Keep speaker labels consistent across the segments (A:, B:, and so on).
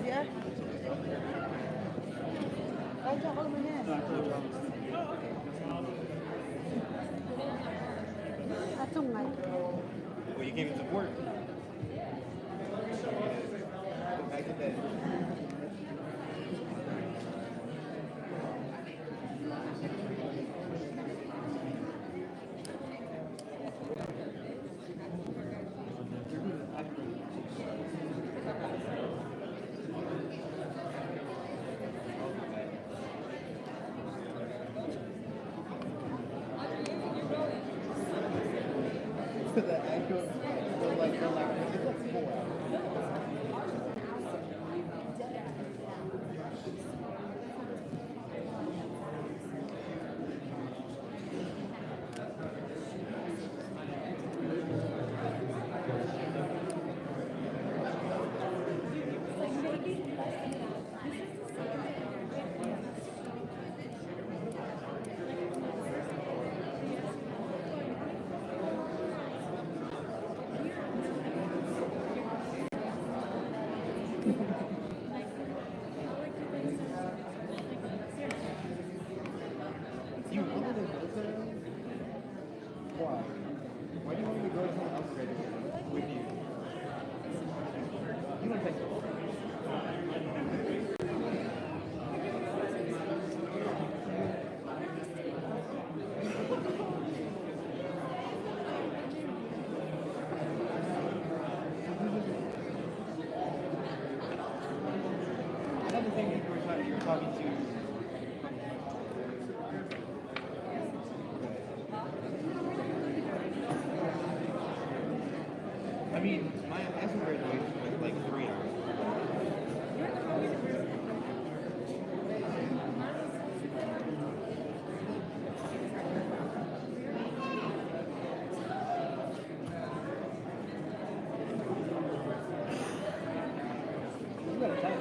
A: Yeah. I'll talk over here. That's all right.
B: Well, you came to support. Go back to bed. The actual, it's like 4 hours. You wanted to go there? Why? Why do you want me to go to someone else's radio with you? You don't take it. Another thing you were talking to. I mean, my actual graduation was like 3 hours. You got a time.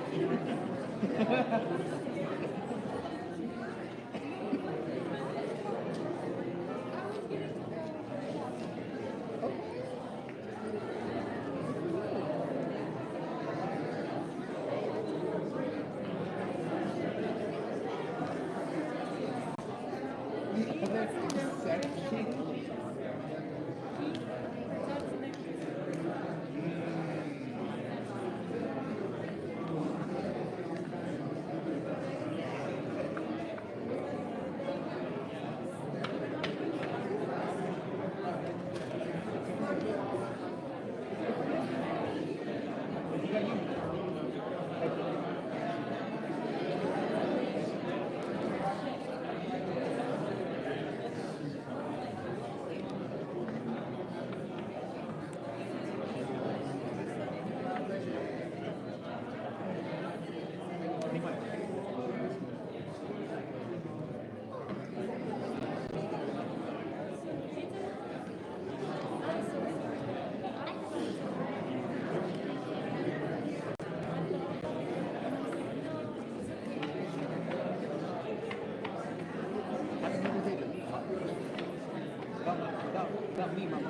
B: Without me, my mom.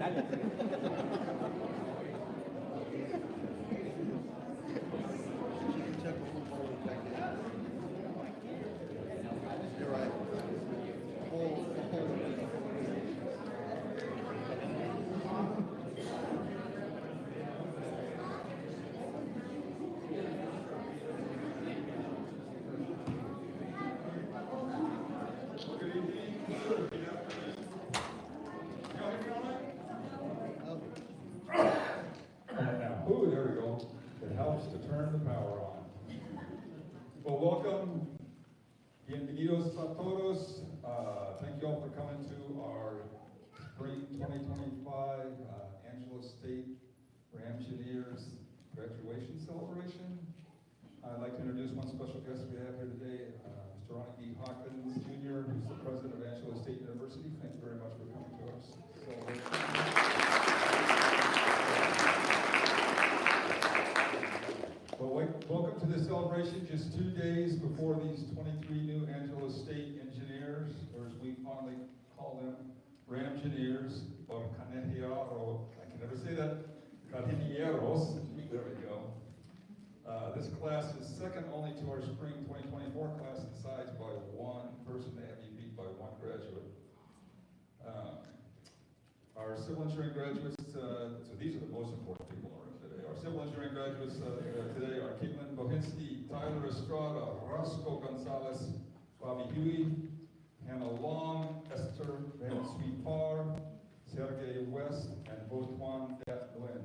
B: Check before we check it. You're right.
C: Now, ooh, there we go. It helps to turn the power on. Well, welcome. Bienvenidos a todos. Thank you all for coming to our Spring 2025 Angela State Ramjoneers graduation celebration. I'd like to introduce one special guest we have here today, Mr. Ronnie B. Hawkins Jr., who's the president of Angela State University. Thank you very much for coming to us. Welcome to this celebration just 2 days before these 23 new Angela State engineers, or as we fondly call them, Ramjoneers, or Canejiaro. I can never say that. Canejiaros. There we go. This class is second only to our spring 2024 class in size by one person. They have you beat by one graduate. Our civil engineering graduates, so these are the most important people in the room today. Our civil engineering graduates today are Caitlin Bohinsky, Tyler Estrada, Roscoe Gonzalez, Bobby Huey, Hannah Long, Esther Van Sweetpar, Sergey West, and Botuan Dat Nguyen.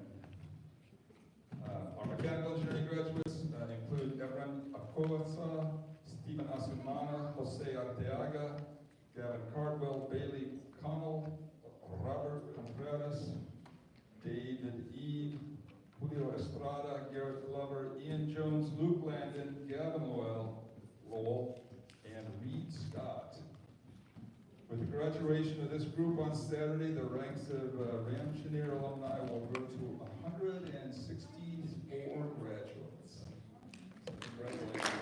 C: Our mechanical engineering graduates include Evren Akoasa, Stephen Asumana, Jose Arteaga, Gavin Cardwell, Bailey Connell, Robert Contreras, David Eve, Julio Estrada, Garrett Glover, Ian Jones, Luke Landon, Gavin Lowell, and Reed Scott. With the graduation of this group on Saturday, the ranks of Ramjoneer alumni will grow to 164 graduates. Congratulations.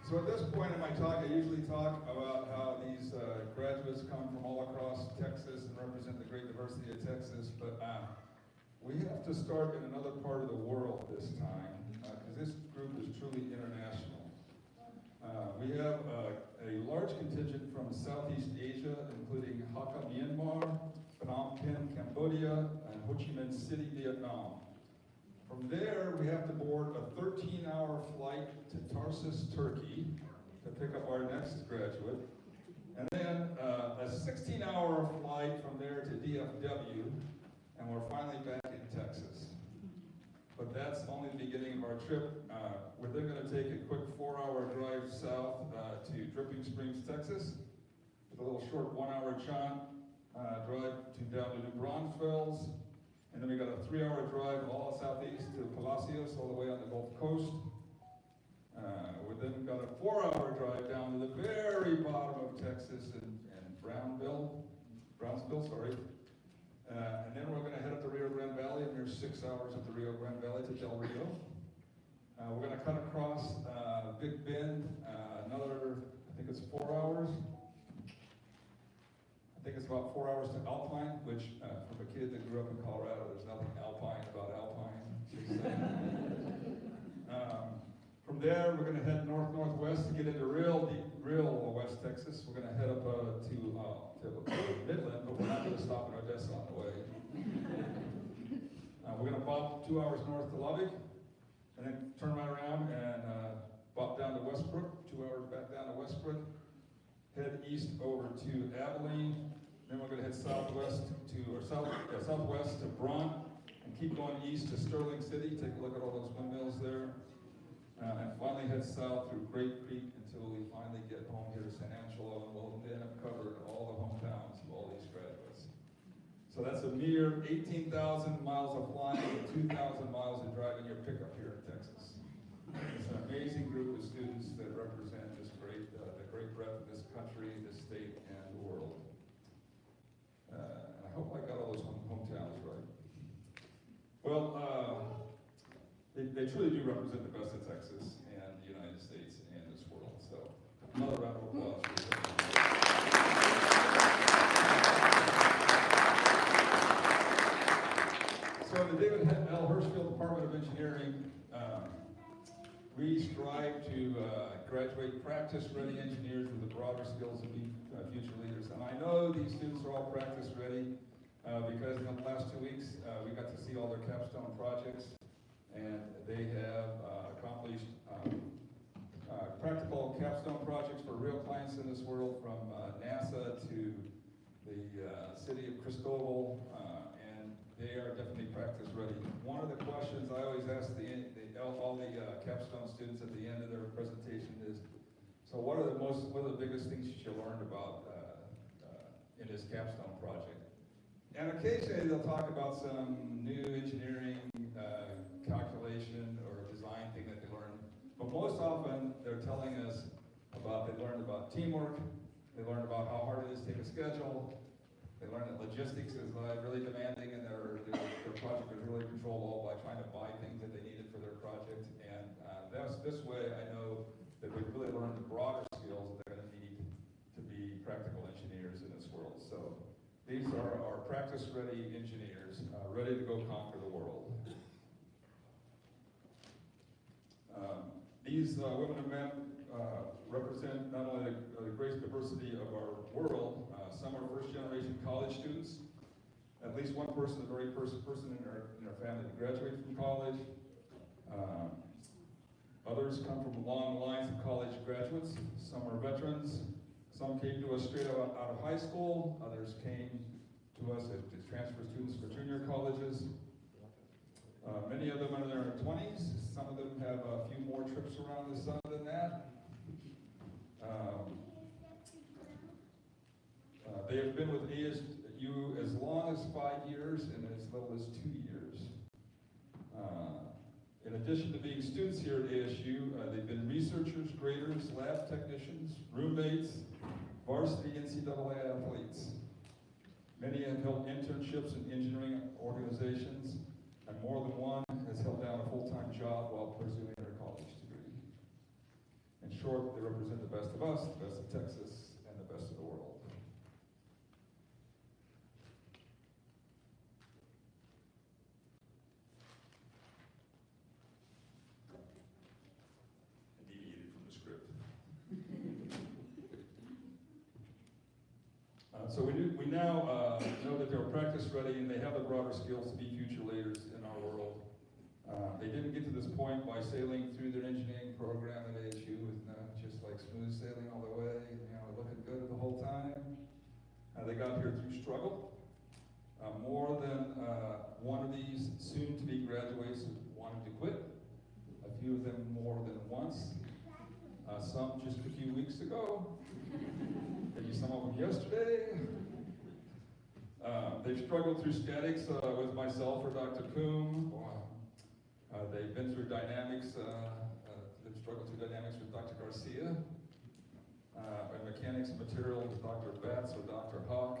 C: So at this point in my talk, I usually talk about how these graduates come from all across Texas and represent the great diversity of Texas, but we have to start in another part of the world this time, because this group is truly international. We have a large contingent from Southeast Asia, including Hakka, Myanmar, Phnom Penh, Cambodia, and Ho Chi Minh City, Vietnam. From there, we have to board a 13-hour flight to Tarsus, Turkey, to pick up our next graduate. And then a 16-hour flight from there to DFW, and we're finally back in Texas. But that's only the beginning of our trip. We're then going to take a quick 4-hour drive south to Dripping Springs, Texas, with a little short 1-hour jaunt drive down to New Braunfels. And then we got a 3-hour drive all southeast to Palacios, all the way on the Gulf Coast. We then got a 4-hour drive down to the very bottom of Texas in Brownsville, and then we're going to head up the Rio Grande Valley, and there's 6 hours of the Rio Grande Valley to Del Rio. We're going to cut across Big Bend, another, I think it's 4 hours. I think it's about 4 hours to Alpine, which from a kid that grew up in Colorado, there's nothing Alpine about Alpine. From there, we're going to head northwest to get into real West Texas. We're going to head up to Midland, but we're not going to stop in Odessa on the way. We're going to bop 2 hours north to Lubbock, and then turn right around and bop down to Westbrook, 2 hours back down to Westbrook, head east over to Abilene, then we're going to head southwest to Brant, and keep going east to Sterling City, take a look at all those windmills there, and finally head south through Great Creek until we finally get home here to San Angelo, and we'll then have covered all the hometowns of all these graduates. So that's a mere 18,000 miles of flying and 2,000 miles of driving your pickup here in Texas. It's an amazing group of students that represent just the great breadth of this country, this state, and the world. I hope I got all those hometowns right. Well, they truly do represent the best of Texas and the United States and this world. So another round of applause. in the David L. Hirschfield Department of Engineering, we strive to graduate practice-ready engineers with the broader skills to be future leaders. And I know these students are all practice-ready because in the last 2 weeks, we got to see all their capstone projects, and they have accomplished practical capstone projects for real clients in this world, from NASA to the city of Cristobal, and they are definitely practice ready. One of the questions I always ask all the capstone students at the end of their presentation is, so what are the biggest things you learned about in this capstone project? And occasionally they'll talk about some new engineering calculation or design thing that they learned. But most often they're telling us they learned about teamwork, they learned about how hard it is to take a schedule, they learned that logistics is really demanding, and their project was really controlled all by trying to buy things that they needed for their project. And this way I know that we've really learned the broader skills that they're going to need to be practical engineers in this world. So these are our practice-ready engineers, ready to go conquer the world. These women and men represent not only the great diversity of our world. Some are first-generation college students. At least one person, the very first person in our family to graduate from college. Others come from long lines of college graduates. Some are veterans. Some came to us straight out of high school. Others came to us as transfer students for junior colleges. Many of them are in their 20s. Some of them have a few more trips around the sun than that. They have been with ASU as long as 5 years and as little as 2 years. In addition to being students here at ASU, they've been researchers, graders, lab technicians, roommates, varsity NCAA athletes. Many have held internships in engineering organizations, and more than one has held down a full-time job while pursuing their college degree. In short, they represent the best of us, the best of Texas, and the best of the world. I deviated from the script. So we now know that they're practice ready and they have the broader skills to be future leaders in our world. They didn't get to this point by sailing through their engineering program at ASU with just like smooth sailing all the way, looking good the whole time. They got here through struggle. More than one of these soon-to-be graduates wanted to quit. A few of them more than once. Some just a few weeks ago. Maybe some of them yesterday. They've struggled through statics with myself or Dr. Coombe. They've been through dynamics, they've struggled through dynamics with Dr. Garcia. And mechanics and materials with Dr. Betts or Dr. Hawk.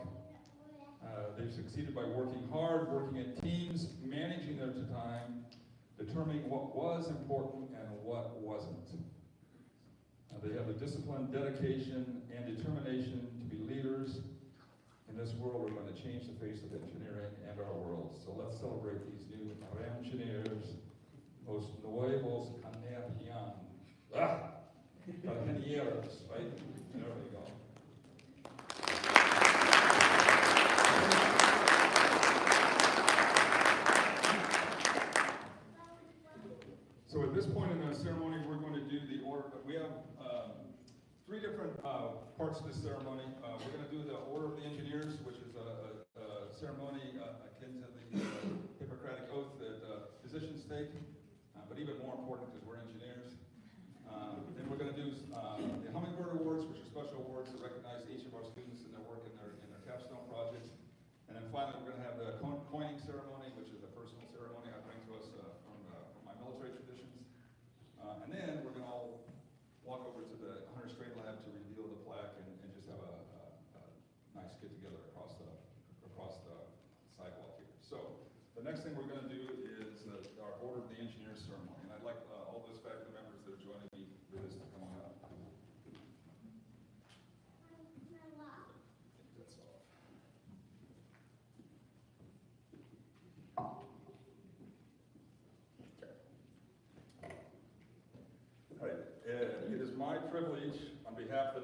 C: They've succeeded by working hard, working in teams, managing their time, determining what was important and what wasn't. They have the discipline, dedication, and determination to be leaders. In this world, we're going to change the face of engineering and our world. So let's celebrate these new engineers, los nuevos ingenieros, right? There we go. So at this point in the ceremony, we're going to do the order. We have three different parts of this ceremony. We're going to do the Order of the Engineers, which is a ceremony akin to the Hippocratic Oath that physicians take, but even more important because we're engineers. Then we're going to do the Hummingbird Awards, which are special awards that recognize each of our students and their work in their capstone projects. And then finally, we're going to have the coining ceremony, which is a personal ceremony I bring to us from my military traditions. And then we're going to all walk over to the Hunter Strait Lab to reveal the plaque and just have a nice get together across the sidewalk here. So the next thing we're going to do is our Order of the Engineers ceremony. And I'd like all those faculty members that are joining me for this to come on up. I think that's off.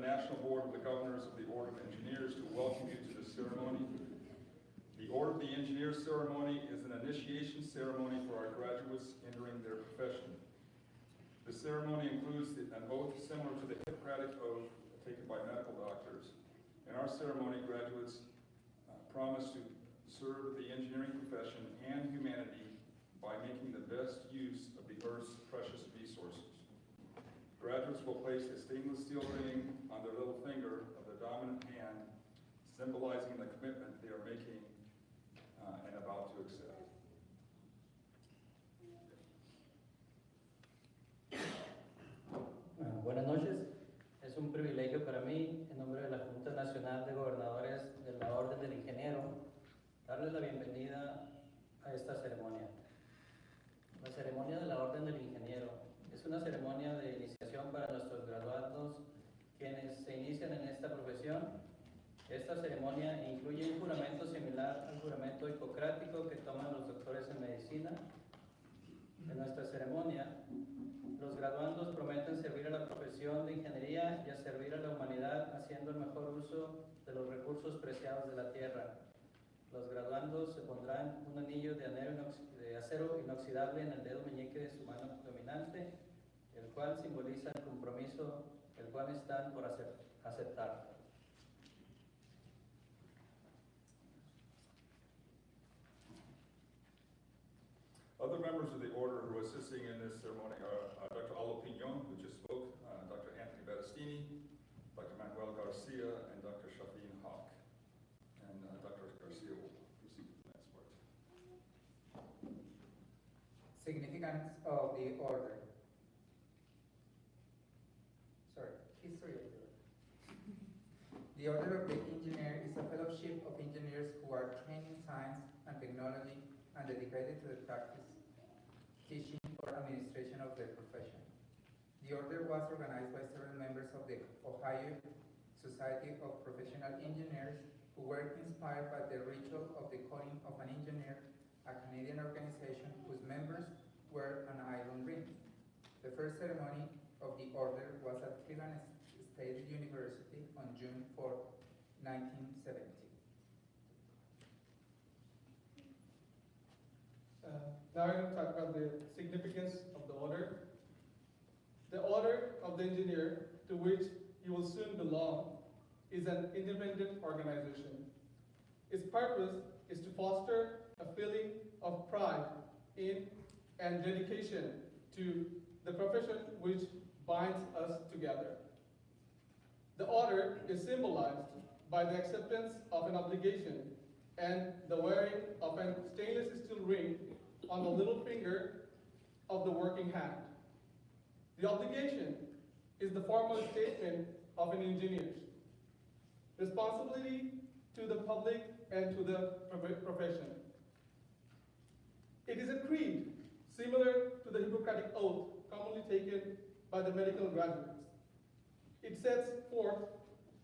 C: National Board of the Governors of the Order of Engineers to welcome you to this ceremony. The Order of the Engineers ceremony is an initiation ceremony for our graduates entering their profession. The ceremony includes an oath similar to the Hippocratic Oath taken by medical doctors. In our ceremony, graduates promise to serve the engineering profession and humanity by making the best use of the Earth's precious resources. Graduates will place a stainless steel ring on their little finger of the dominant hand, symbolizing the commitment they are making and about to accept.
D: Buenas noches. Es un privilegio para mí, en nombre de la Junta Nacional de Gobernadores de la Orden del Ingeniero, darles la bienvenida a esta ceremonia. La ceremonia de la Orden del Ingeniero es una ceremonia de iniciación para nuestros graduados quienes se inician en esta profesión. Esta ceremonia incluye un juramento similar al juramento hipocrático que toman los doctores en medicina. En nuestra ceremonia, los graduandos prometen servir a la profesión de ingeniería y a servir a la humanidad haciendo el mejor uso de los recursos preciados de la tierra. Los graduandos se pondrán un anillo de acero inoxidable en el dedo meñique de su mano dominante, el cual simboliza el compromiso el cual están por aceptar.
C: Other members of the order who are assisting in this ceremony are Dr. Alo Piñon, who just spoke, Dr. Anthony Battistini, Dr. Manuel Garcia, and Dr. Shafin Haq. And Dr. Garcia will proceed with the next part.
E: Significance of the order. History of the order. The Order of the Engineer is a fellowship of engineers who are trained in science and technology and dedicated to the practice, teaching, or administration of their profession. The order was organized by several members of the Ohio Society of Professional Engineers who were inspired by the ritual of the calling of an engineer, a Canadian organization whose members wear an iron ring. The first ceremony of the order was at Cleveland State University on June 4, 1970.
F: Now I'm going to talk about the significance of the order. The Order of the Engineer, to which you will soon belong, is an independent organization. Its purpose is to foster a feeling of pride in and dedication to the profession which binds us together. The order is symbolized by the acceptance of an obligation and the wearing of a stainless steel ring on the little finger of the working hand. The obligation is the formal statement of an engineer's responsibility to the public and to the profession. It is a creed similar to the Hippocratic Oath commonly taken by the medical graduates. It sets forth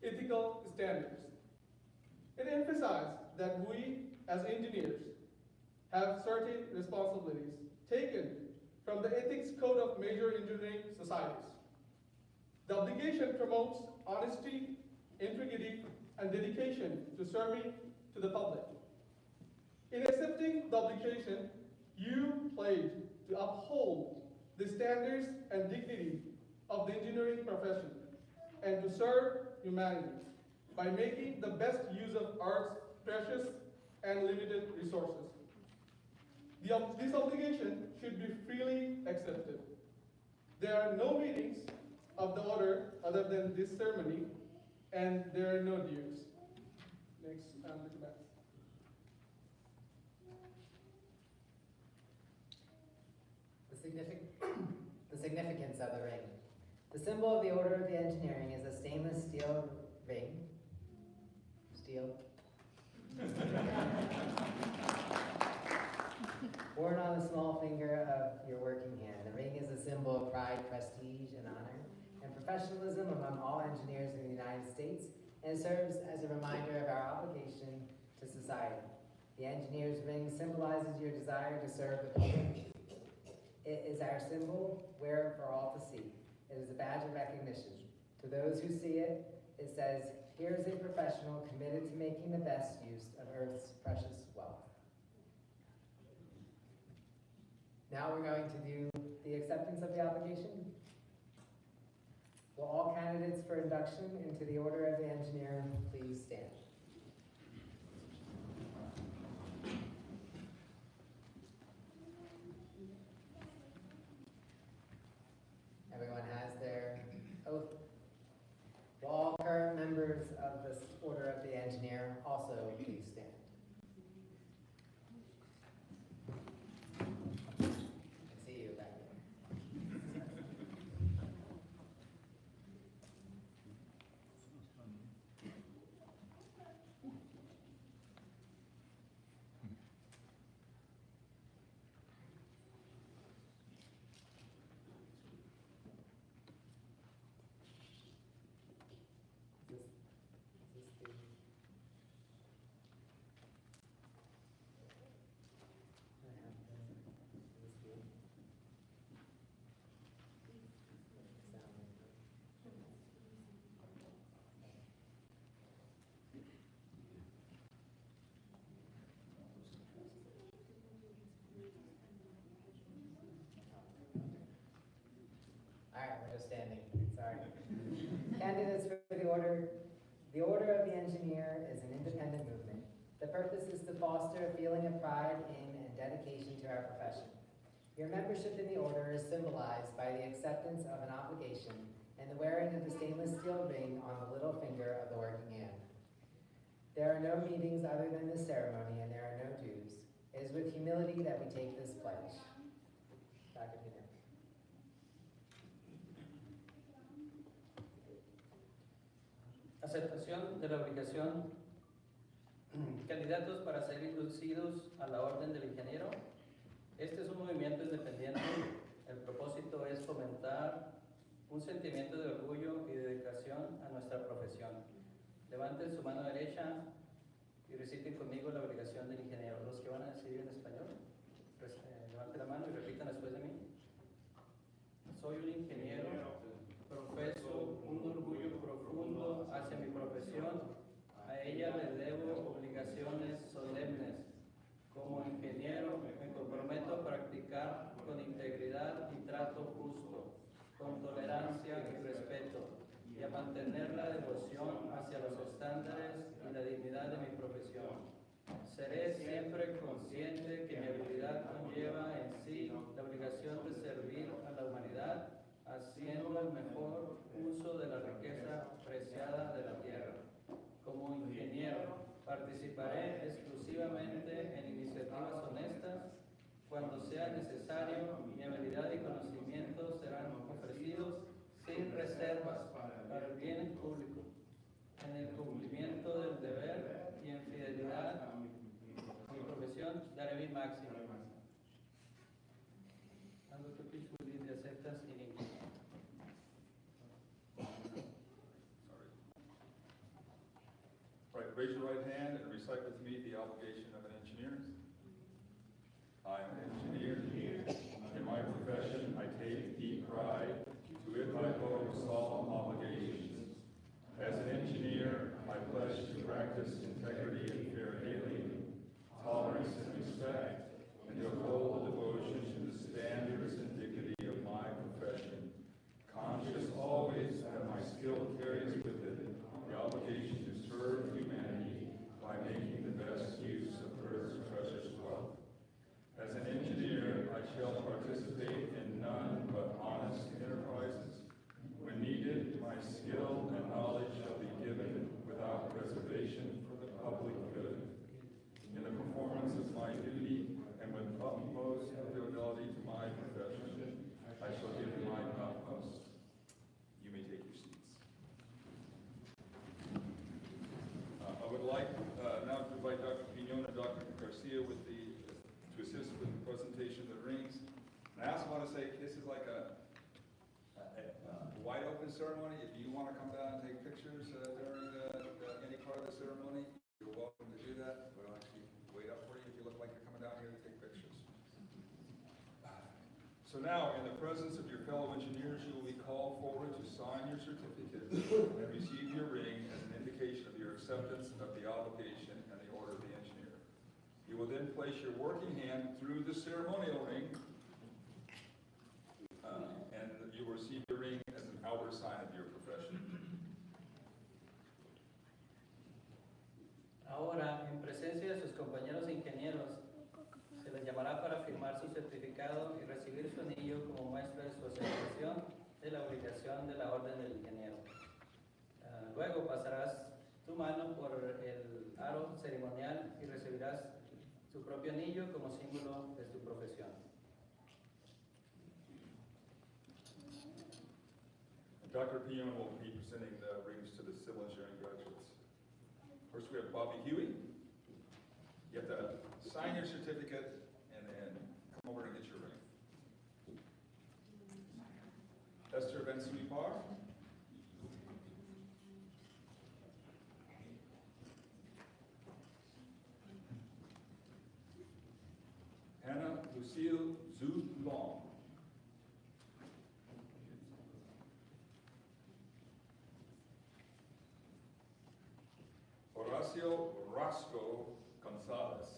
F: ethical standards. It emphasizes that we, as engineers, have certain responsibilities taken from the Ethics Code of Major Engineering Societies. The obligation promotes honesty, integrity, and dedication to serving to the public. In accepting the obligation, you pledge to uphold the standards and dignity of the engineering profession and to serve humanity by making the best use of Earth's precious and limited resources. This obligation should be freely accepted. There are no meetings of the order other than this ceremony, and there are no dues. Next, look at that.
G: The significance of the ring. The symbol of the Order of the Engineering is a stainless steel ring. Steel. Worn on the small finger of your working hand. The ring is a symbol of pride, prestige, and honor, and professionalism among all engineers in the United States, and serves as a reminder of our obligation to society. The engineer's ring symbolizes your desire to serve the public. It is our symbol, wear it for all to see. It is a badge of recognition. To those who see it, it says, "Here's a professional committed to making the best use of Earth's precious wealth." Now we're going to do the acceptance of the application. Will all candidates for induction into the Order of the Engineer please stand? Everyone has their oath. Will all current members of this Order of the Engineer also please stand? I see you back there. Is this the... I have the... Is this the... Sound like- All right, we're just standing, sorry. Candidates for the Order of the Engineer is an independent movement. The purpose is to foster a feeling of pride in and dedication to our profession. Your membership in the Order is symbolized by the acceptance of an obligation and the wearing of the stainless steel ring on the little finger of the working hand. There are no meetings other than this ceremony, and there are no dues. It is with humility that we take this pledge. Dr. Peter.
D: Aceptación de la obligación. Candidatos para ser inducidos a la Orden del Ingeniero. Este es un movimiento independiente. El propósito es fomentar un sentimiento de orgullo y dedicación a nuestra profesión. Levanten su mano derecha y reciten conmigo la obligación del ingeniero. Los que van a decir en español, levanten la mano y repitan después de mí. Soy un ingeniero, profeso un orgullo profundo hacia mi profesión. A ella le debo obligaciones solemnes. Como ingeniero me comprometo a practicar con integridad y trato justo, con tolerancia y respeto, y a mantener la devoción hacia los estándares y la dignidad de mi profesión. Seré siempre consciente que mi habilidad conlleva en sí la obligación de servir a la humanidad, haciendo el mejor uso de la riqueza preciada de la tierra. Como ingeniero, participaré exclusivamente en iniciativas honestas. Cuando sea necesario, mi habilidad y conocimientos serán ofrecidos sin reservas para el bien público, en el cumplimiento del deber y en fidelidad a mi profesión daré mi máximo. I'm going to please read the acceptance in English.
C: Right, raise your right hand and recite with me the obligation of an engineer. I am an engineer. In my profession, I take deep pride. To it I owe solemn obligations. As an engineer, I pledge to practice integrity and fair dealing, tolerance and respect, and to uphold the devotion to the standards and dignity of my profession, conscious always that my skill carries with it the obligation to serve humanity by making the best use of Earth's precious wealth. As an engineer, I shall participate in none but honest enterprises. When needed, my skill and knowledge shall be given without reservation for the public good. In the performance of my duty and with utmost fidelity to my profession, I shall give my utmost. You may take your seats. I would like now to invite Dr. Pinon and Dr. Garcia to assist with the presentation of the rings. And I also want to say this is like a wide open ceremony. If you want to come down and take pictures during any part of the ceremony, you're welcome to do that. We'll actually wait up for you if you look like you're coming down here to take pictures. So now, in the presence of your fellow engineers, you will be called forward to sign your certificate and receive your ring as an indication of your acceptance of the obligation and the order of the engineer. You will then place your working hand through the ceremonial ring, and you will receive your ring as an outward sign of your profession.
D: Ahora, en presencia de sus compañeros ingenieros, se les llamará para firmar su certificado y recibir su anillo como muestra de su aceptación de la obligación de la orden del ingeniero. Luego pasarás tu mano por el aro ceremonial y recibirás su propio anillo como símbolo de tu profesión.
C: Dr. Pion will be presenting the rings to the civil engineering graduates. First, we have Bobby Huey. You have to sign your certificate and then come over and get your ring. Esther Ben-Suipar. Hannah Lucille Zhu Long. Horacio Roscoe Gonzalez.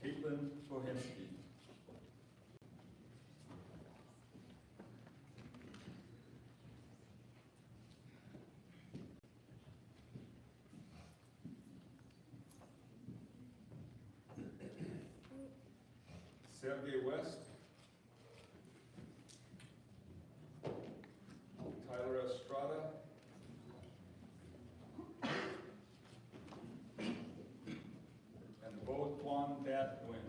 C: Caitlin Bohensky. Sergey West. Tyler Estrada. And Bo Tuan Dat Nguyen.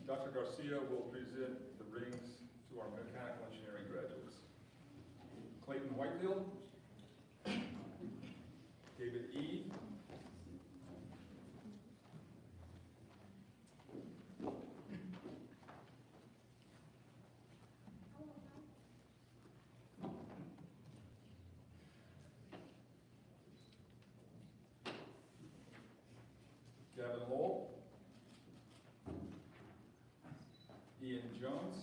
C: Dr. Garcia will present the rings to our mechanical engineering graduates. Clayton Whitefield, David E. Gavin Lowell, Ian Jones,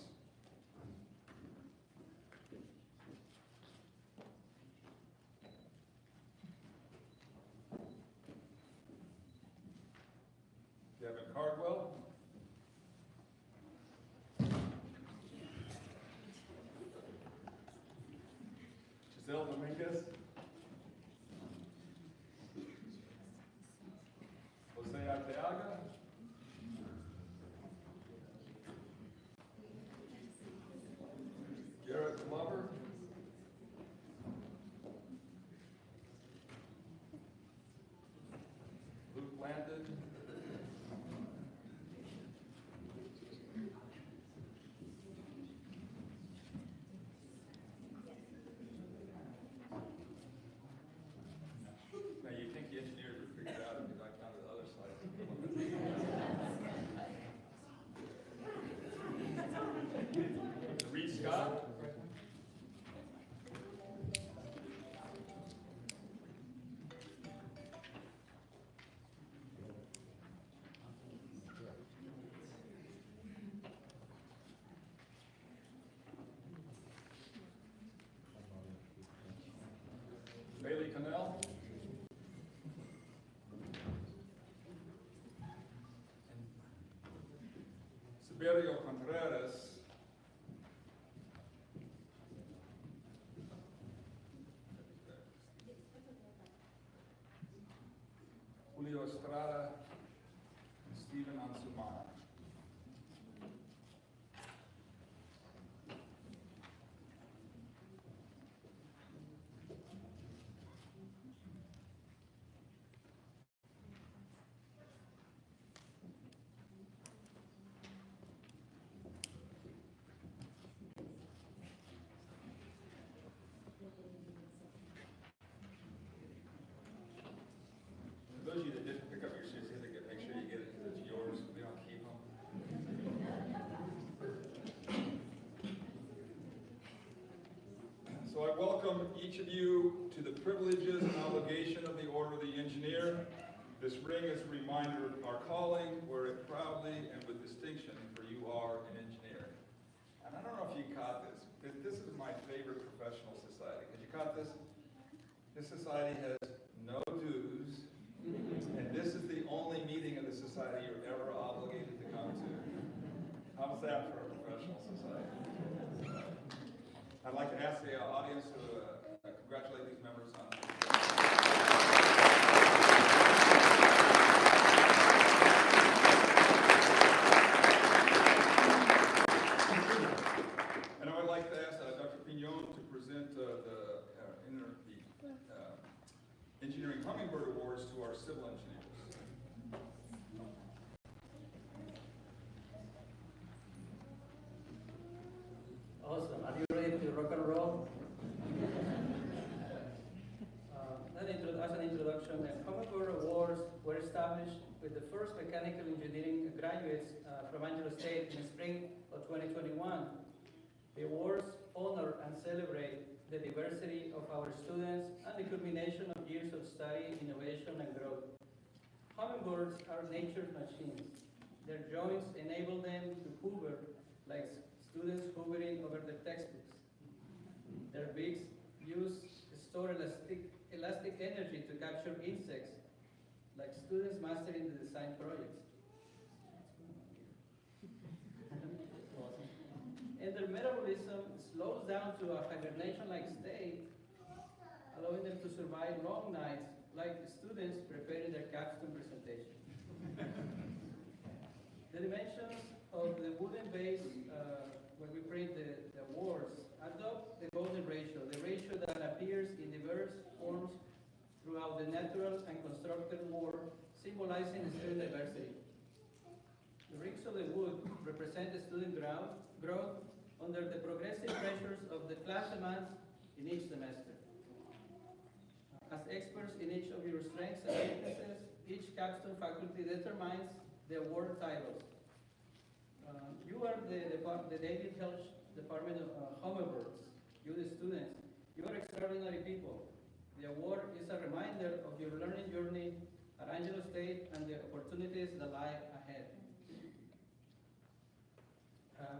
C: Devin Cardwell, Giselle Dominguez, Jose Arteaga, Garrett Glover, Luke Landon, now you think the engineers would figure it out if you got down to the other side. Reed Scott. Bailey Cannell. Siberio Contreras. Julio Estrada. Stephen Ansumana. those of you that didn't pick up your certificate, make sure you get it because it's yours. We don't keep them. So I welcome each of you to the privileges and obligation of the Order of the Engineer. This ring is a reminder of our calling, wear it proudly and with distinction, for you are an engineer. And I don't know if you caught this, because this is my favorite professional society. Have you caught this? This society has no dues, and this is the only meeting of the society you're ever obligated to come to. How's that for a professional society? I'd like to ask the audience to congratulate these members on and I would like to ask Dr. Pignon to present the Engineering Hummingbird Awards to our civil engineers.
D: Awesome. Are you ready to rock and roll? As an introduction, the Hummingbird Awards were established with the first mechanical engineering graduates from Angelo State in spring of 2021. The awards honor and celebrate the diversity of our students and the culmination of years of study, innovation, and growth. Hummingbirds are nature's machines. Their joints enable them to hover like students hovering over their textbooks. Their beaks store elastic energy to capture insects, like students mastering the design projects. And their metabolism slows down to a hibernation-like state, allowing them to survive long nights, like students preparing their capstone presentation. The dimensions of the wooden base when we print the awards adopt the golden ratio, the ratio that appears in diverse forms throughout the natural and constructed world, symbolizing student diversity. The rings of the wood represent the student growth under the progressive pressures of the class demands in each semester. As experts in each of your strengths and weaknesses, each capstone faculty determines the award titles. You are the David Helch Department of Hummingbirds. You, the students, you are extraordinary people. The award is a reminder of your learning journey at Angelo State and the opportunities that lie ahead.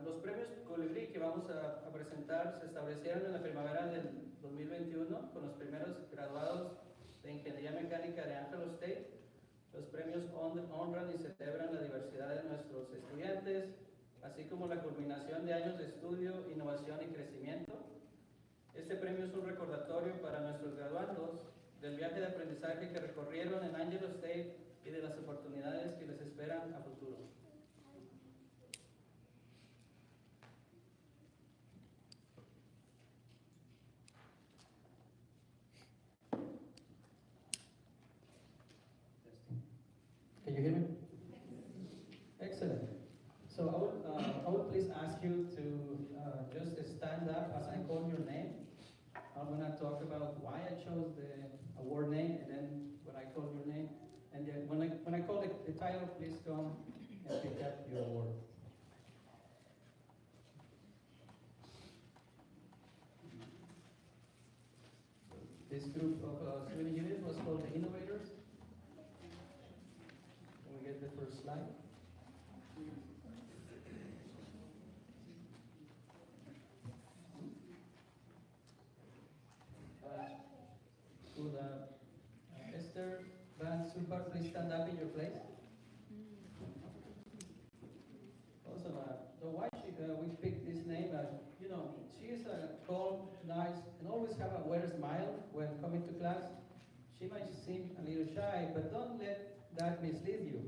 D: Los premios Colibrí que vamos a presentar se establecieron en la primavera del 2021 con los primeros graduados de Ingeniería Mecánica de Angelo State. Los premios honran y celebran la diversidad de nuestros estudiantes, así como la culminación de años de estudio, innovación y crecimiento. Este premio es un recordatorio para nuestros graduandos del viaje de aprendizaje que recorrieron en Angelo State y de las oportunidades que les esperan a futuro. Can you hear me? Excellent. So I would please ask you to just stand up as I call your name. I'm going to talk about why I chose the award name, and then when I call your name, and then when I call the title, please come and pick up your award. This group of civil engineers was called the Innovators. Can we get the first slide? Could Esther Van Super please stand up in your place? Awesome. So why we picked this name? You know, she is calm, nice, and always have a wear smile when coming to class. She might seem a little shy, but don't let that mislead you.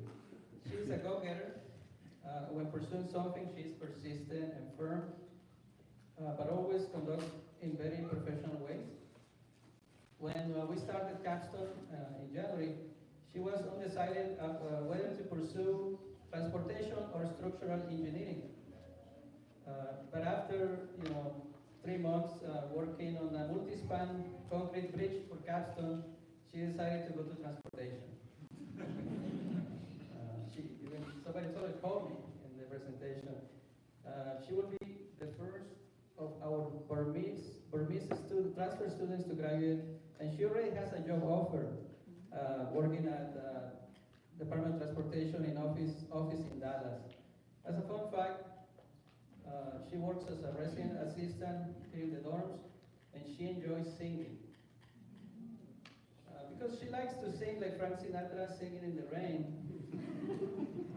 D: She's a go-getter. When pursuing something, she's persistent and firm, but always conducts in very professional ways. When we started Capstone in January, she was undecided of whether to pursue transportation or structural engineering. But after 3 months working on a multi-span concrete bridge for Capstone, she decided to go to transportation. Somebody told her, called me in the presentation. She will be the first of our Burmese transfer students to graduate, and she already has a job offer working at Department of Transportation in office in Dallas. As a fun fact, she works as a resident assistant here in the dorms, and she enjoys singing. Because she likes to sing like Frank Sinatra, Singing in the Rain.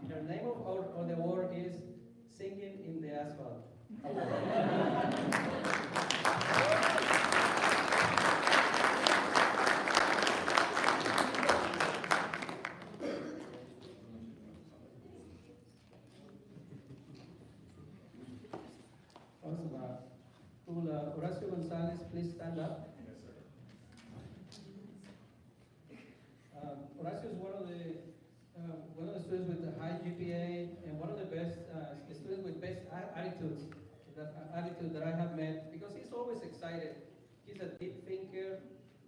D: Her name of the award is Singing in the Asphalt Award. Awesome. Cool. Horacio Gonzalez, please stand up.
C: Yes, sir.
D: Horacio is one of the students with the high GPA and one of the best students with best attitude that I have met, because he's always excited. He's a deep thinker,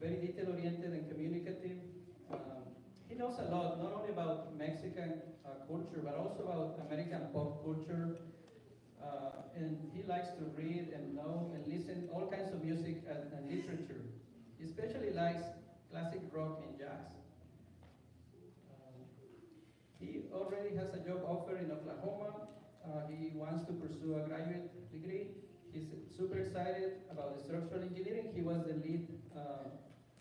D: very detail-oriented and communicative. He knows a lot, not only about Mexican culture, but also about American pop culture. And he likes to read and know and listen all kinds of music and literature. He especially likes classic rock and jazz. He already has a job offer in Oklahoma. He wants to pursue a graduate degree. He's super excited about the structural engineering. He was the lead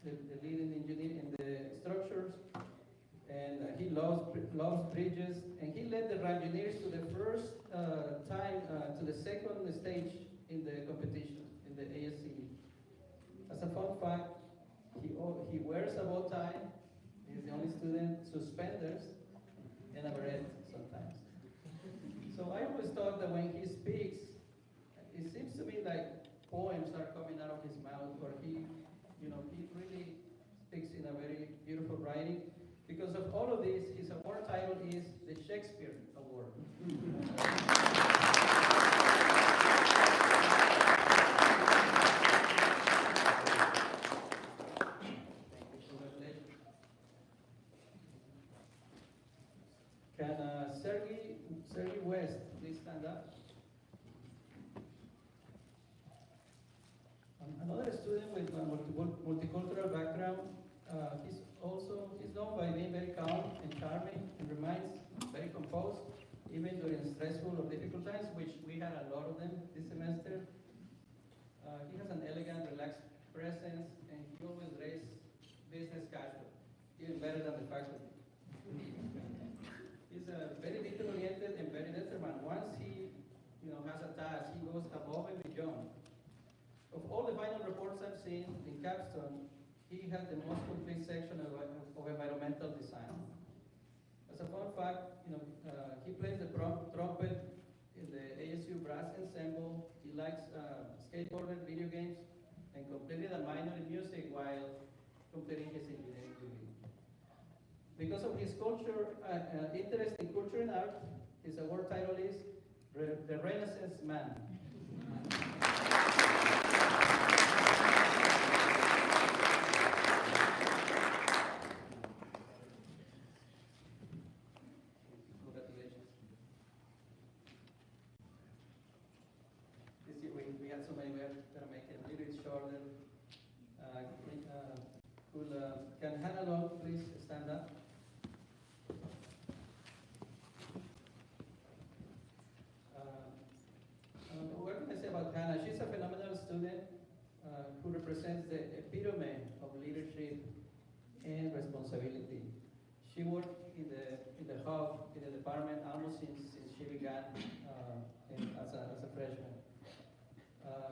D: engineer in the structures, and he loves bridges. And he led the Rangineers to the first to the second stage in the competition in the ASCE. As a fun fact, he wears a bow tie. He's the only student suspenders and a beret sometimes. So I always thought that when he speaks, it seems to me like poems are coming out of his mouth, or he really speaks in a very beautiful writing. Because of all of this, his award title is the Shakespeare Award. Can Sergey West please stand up? Another student with a multicultural background. He's known by being very calm and charming, and remains very composed, even during stressful or difficult times, which we had a lot of them this semester. He has an elegant, relaxed presence, and he always raised business casual, even better than the faculty. He's very detail-oriented and very determined. Once he has a task, he goes above and beyond. Of all the final reports I've seen in Capstone, he had the most complete section of environmental design. As a fun fact, he plays the trumpet in the ASU brass ensemble. He likes skateboarding, video games, and completed a minor in music while completing his engineering degree. Because of his interest in culture and art, his award title is The Renaissance Man. Congratulations. This year we had so many, we're going to make it a little bit shorter. Can Hannah Long please stand up? What can I say about Hannah? She's a phenomenal student who represents the epitome of leadership and responsibility. She worked in the hub, in the department, almost since she began as a freshman.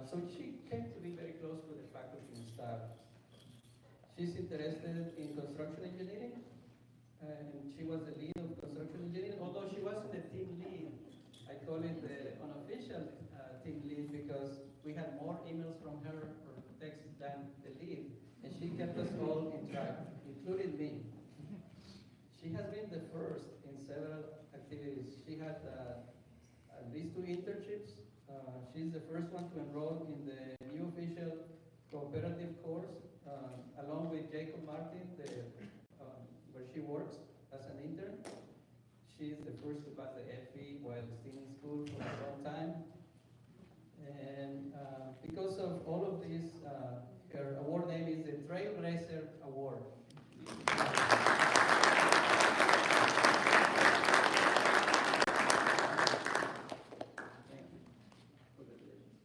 D: So she came to be very close with the faculty and staff. She's interested in construction engineering, and she was the lead of construction engineering, although she wasn't the team lead. I call it the unofficial team lead because we had more emails from her or texts than the lead, and she kept us all in track, including me. She has been the first in several activities. She had at least 2 internships. She's the first one to enroll in the new official cooperative course, along with Jacob Martin, where she works as She is the first to pass the FE while still in school for a long time. And because of all of this, her award name is the Trailblazer Award. Thank you. Congratulations.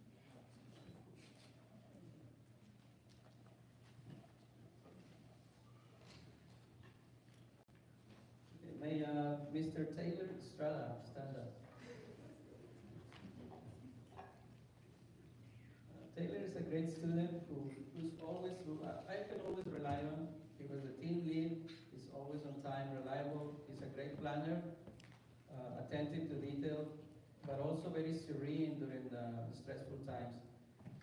D: Okay, may Mr. Taylor Estrada stand up. Taylor is a great student who's always, who I can always rely on. He was the team lead, he's always on time, reliable, he's a great planner, attentive to detail, but also very serene during the stressful times.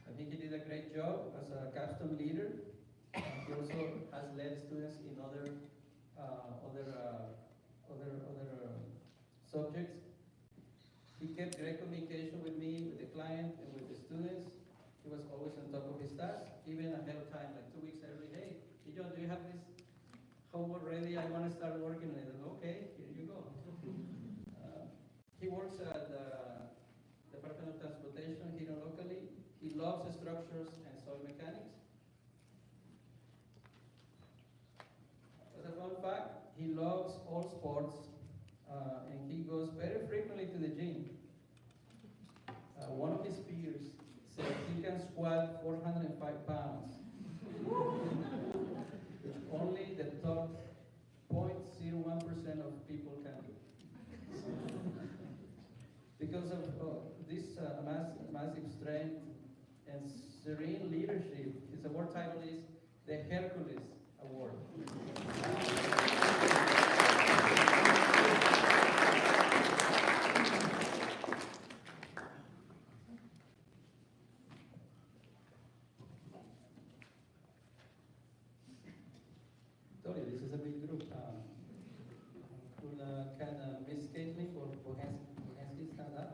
D: I think he did a great job as a capstone leader. He also has led students in other subjects. He kept great communication with me, with the client, and with the students. He was always on top of his task, even ahead of time, like 2 weeks early. Hey, John, do you have this homework ready? I want to start working on it. Okay, here you go. He works at the Department of Transportation here locally. He loves structures and soil mechanics. As a fun fact, he loves all sports, and he goes very frequently to the gym. One of his peers said he can squat 405 pounds, which only the top 0.01% of people can do. Because of this massive strength and serene leadership, his award title is the Hercules Award. Told you, this is a big group. Can Miss Caitlin or Bohansky stand up?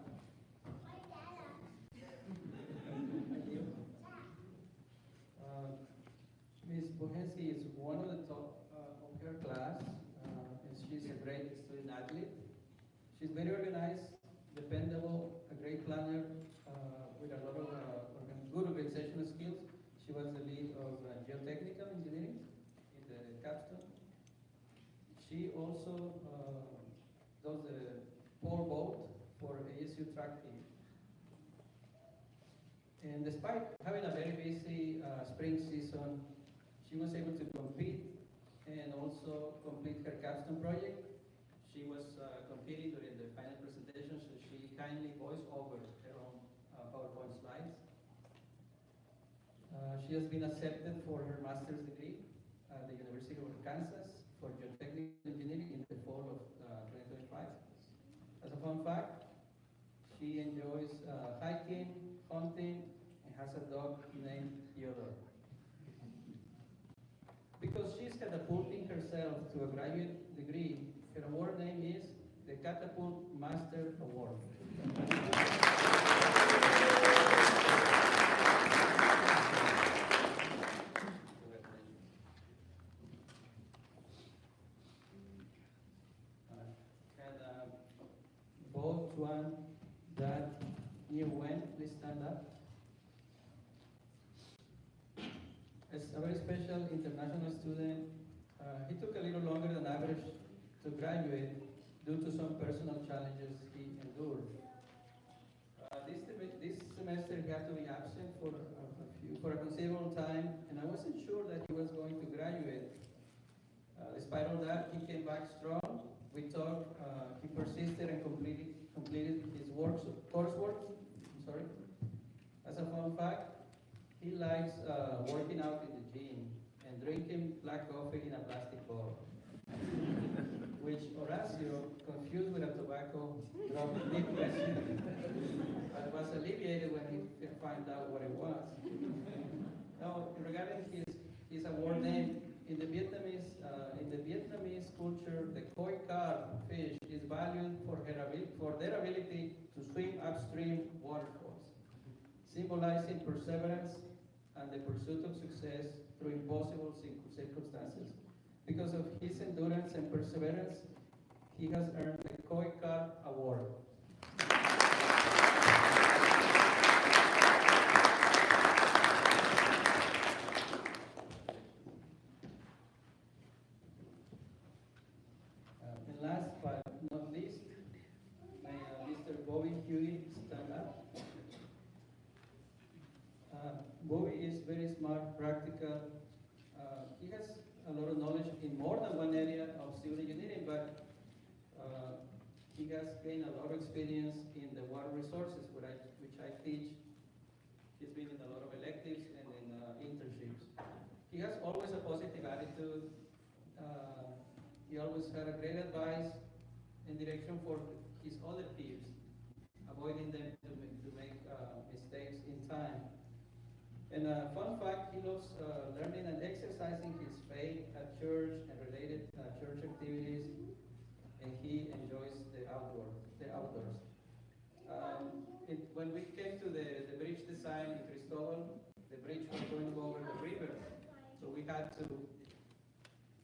D: Miss Bohansky is one of the top of her class, and she's a great student athlete. She's very organized, dependable, a great planner, with a lot of good organizational skills. She was the lead of geotechnical engineering in the capstone. She also does the pole vault for ASU track team. And despite having a very busy spring season, she was able to compete and also complete her capstone project. She was competing during the final presentation, so she kindly voiced over her own PowerPoint slides. She has been accepted for her master's degree at the University of Kansas for geotechnical engineering in the fall of 2025. As a fun fact, she enjoys hiking, hunting, and has a dog named Theodore. Because she's catapulting herself to a graduate degree, her award name is the Catapult Master Award. Both one that near when, please stand up. As a very special international student, he took a little longer than average to graduate due to some personal challenges he endured. This semester he had to be absent for a considerable time, and I wasn't sure that he was going to graduate. Despite all that, he came back strong. We talked, he persisted and completed his coursework. As a fun fact, he likes working out in the gym and drinking black coffee in a plastic bowl, which Horacio, confused with a tobacco, dropped deep question, but was alleviated when he found out what it was. Now, regarding his award name, in the Vietnamese culture, the koi carp fish is valued for their ability to swim upstream waterfalls, symbolizing perseverance and the pursuit of success through impossible circumstances. Because of his endurance and perseverance, he has earned the KOICAR Award. And last but not least, may Mr. Bobby Huey stand up. Bobby is very smart, practical. He has a lot of knowledge in more than one area of civil engineering, but he has gained a lot of experience in the water resources, which I teach. He's been in a lot of electives and in internships. He has always a positive attitude. He always had a great advice and direction for his other peers, avoiding them to make mistakes in time. And a fun fact, he loves learning and exercising his faith at church and related church activities, and he enjoys the outdoors. When we came to the bridge design in Cristobal, the bridge was going over the river, so we had to,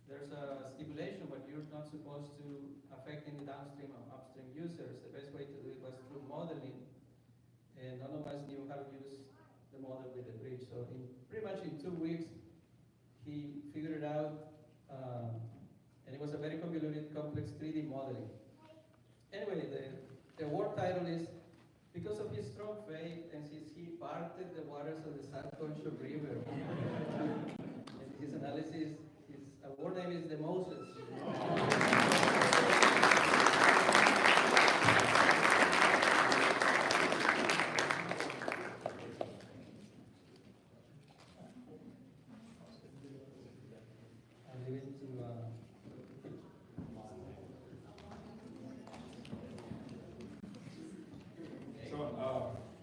D: there's a stipulation, but you're not supposed to affect any downstream or upstream users. The best way to do it was through modeling, and none of us knew how to use the model with the bridge. So pretty much in 2 weeks, he figured it out, and it was a very convoluted, complex 3D modeling. Anyway, the award title is because of his strong faith and since he parted the waters of the San Concho River. And his analysis, his award name is the Moses.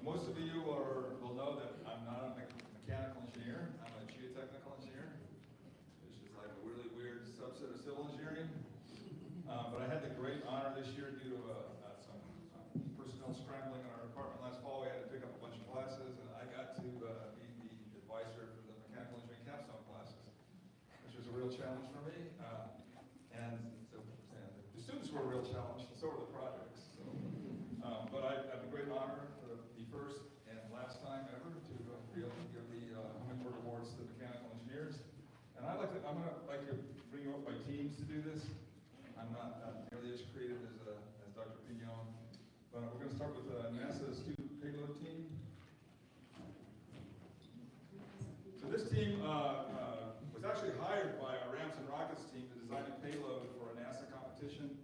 C: Most of you will know that I'm not a mechanical engineer. I'm a geotechnical engineer, which is like a really weird subset of civil engineering. But I had the great honor this year due to some personnel scrambling in our department last fall. We had to pick up a bunch of classes, and I got to be the advisor for the mechanical engineering capstone classes, which was a real challenge for me. And the students were a real challenge, and so were the projects. So, but I have the great honor to be first and last time ever to be able to give the Hummingbird Awards to mechanical engineers. And I'm gonna like to bring up my teams to do this. I'm not nearly as creative as Dr. Pignon, but we're gonna start with NASA student payload team. So this team was actually hired by our Rams and Rockets team to design a payload for a NASA competition.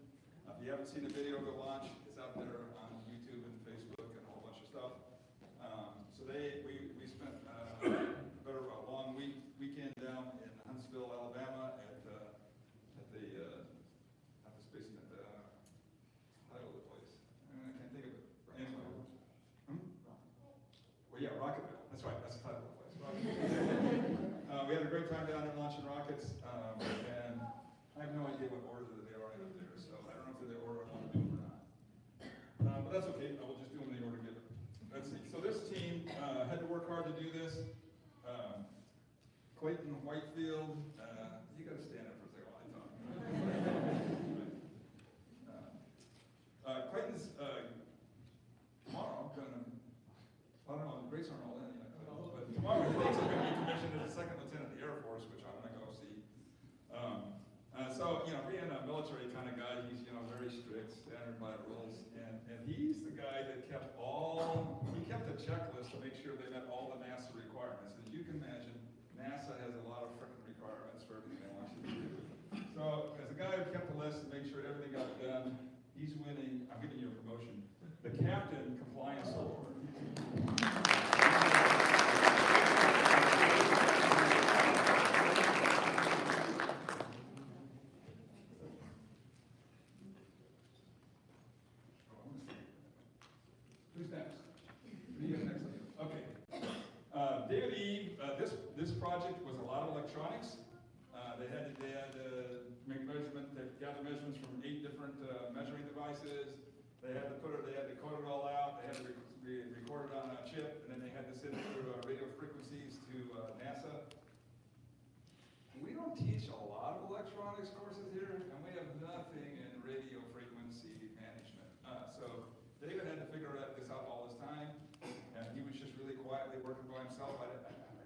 C: If you haven't seen the video of the launch, it's out there on YouTube and Facebook and a whole bunch of stuff. So we spent a long weekend down in Huntsville, Alabama at the space at the title of the place. I can't think of it. Anyway. Well, yeah, Rocketville. That's right. That's the title of the place. We had a great time down there launching rockets, and I have no idea what order that they are in up there. So I don't know if they're the order I want to do them or not. But that's okay. I will just do them in the order given. Let's see. So this team had to work hard to do this. Clayton Whitefield, you got to stand up for a second while I talk. Clayton's tomorrow going to, I don't know, the grades aren't all in yet, but tomorrow he thinks he's going to be commissioned as a second lieutenant in the Air Force, which I'm going to go see. So, being a military kind of guy, he's, very strict, standard by rules, and he's the guy that kept a checklist to make sure they met all the NASA requirements. As you can imagine, NASA has a lot of frickin' requirements for everything they want you to do. So, as a guy who kept the list to make sure everything got done, he's winning, I'm giving you a promotion, the Captain Compliance Award. Who's next? Who do you have next? Okay. David Eve, this project was a lot of electronics. They had to make measurements. They gather measurements from 8 different measuring devices. They had to code it all out. They day working by himself. I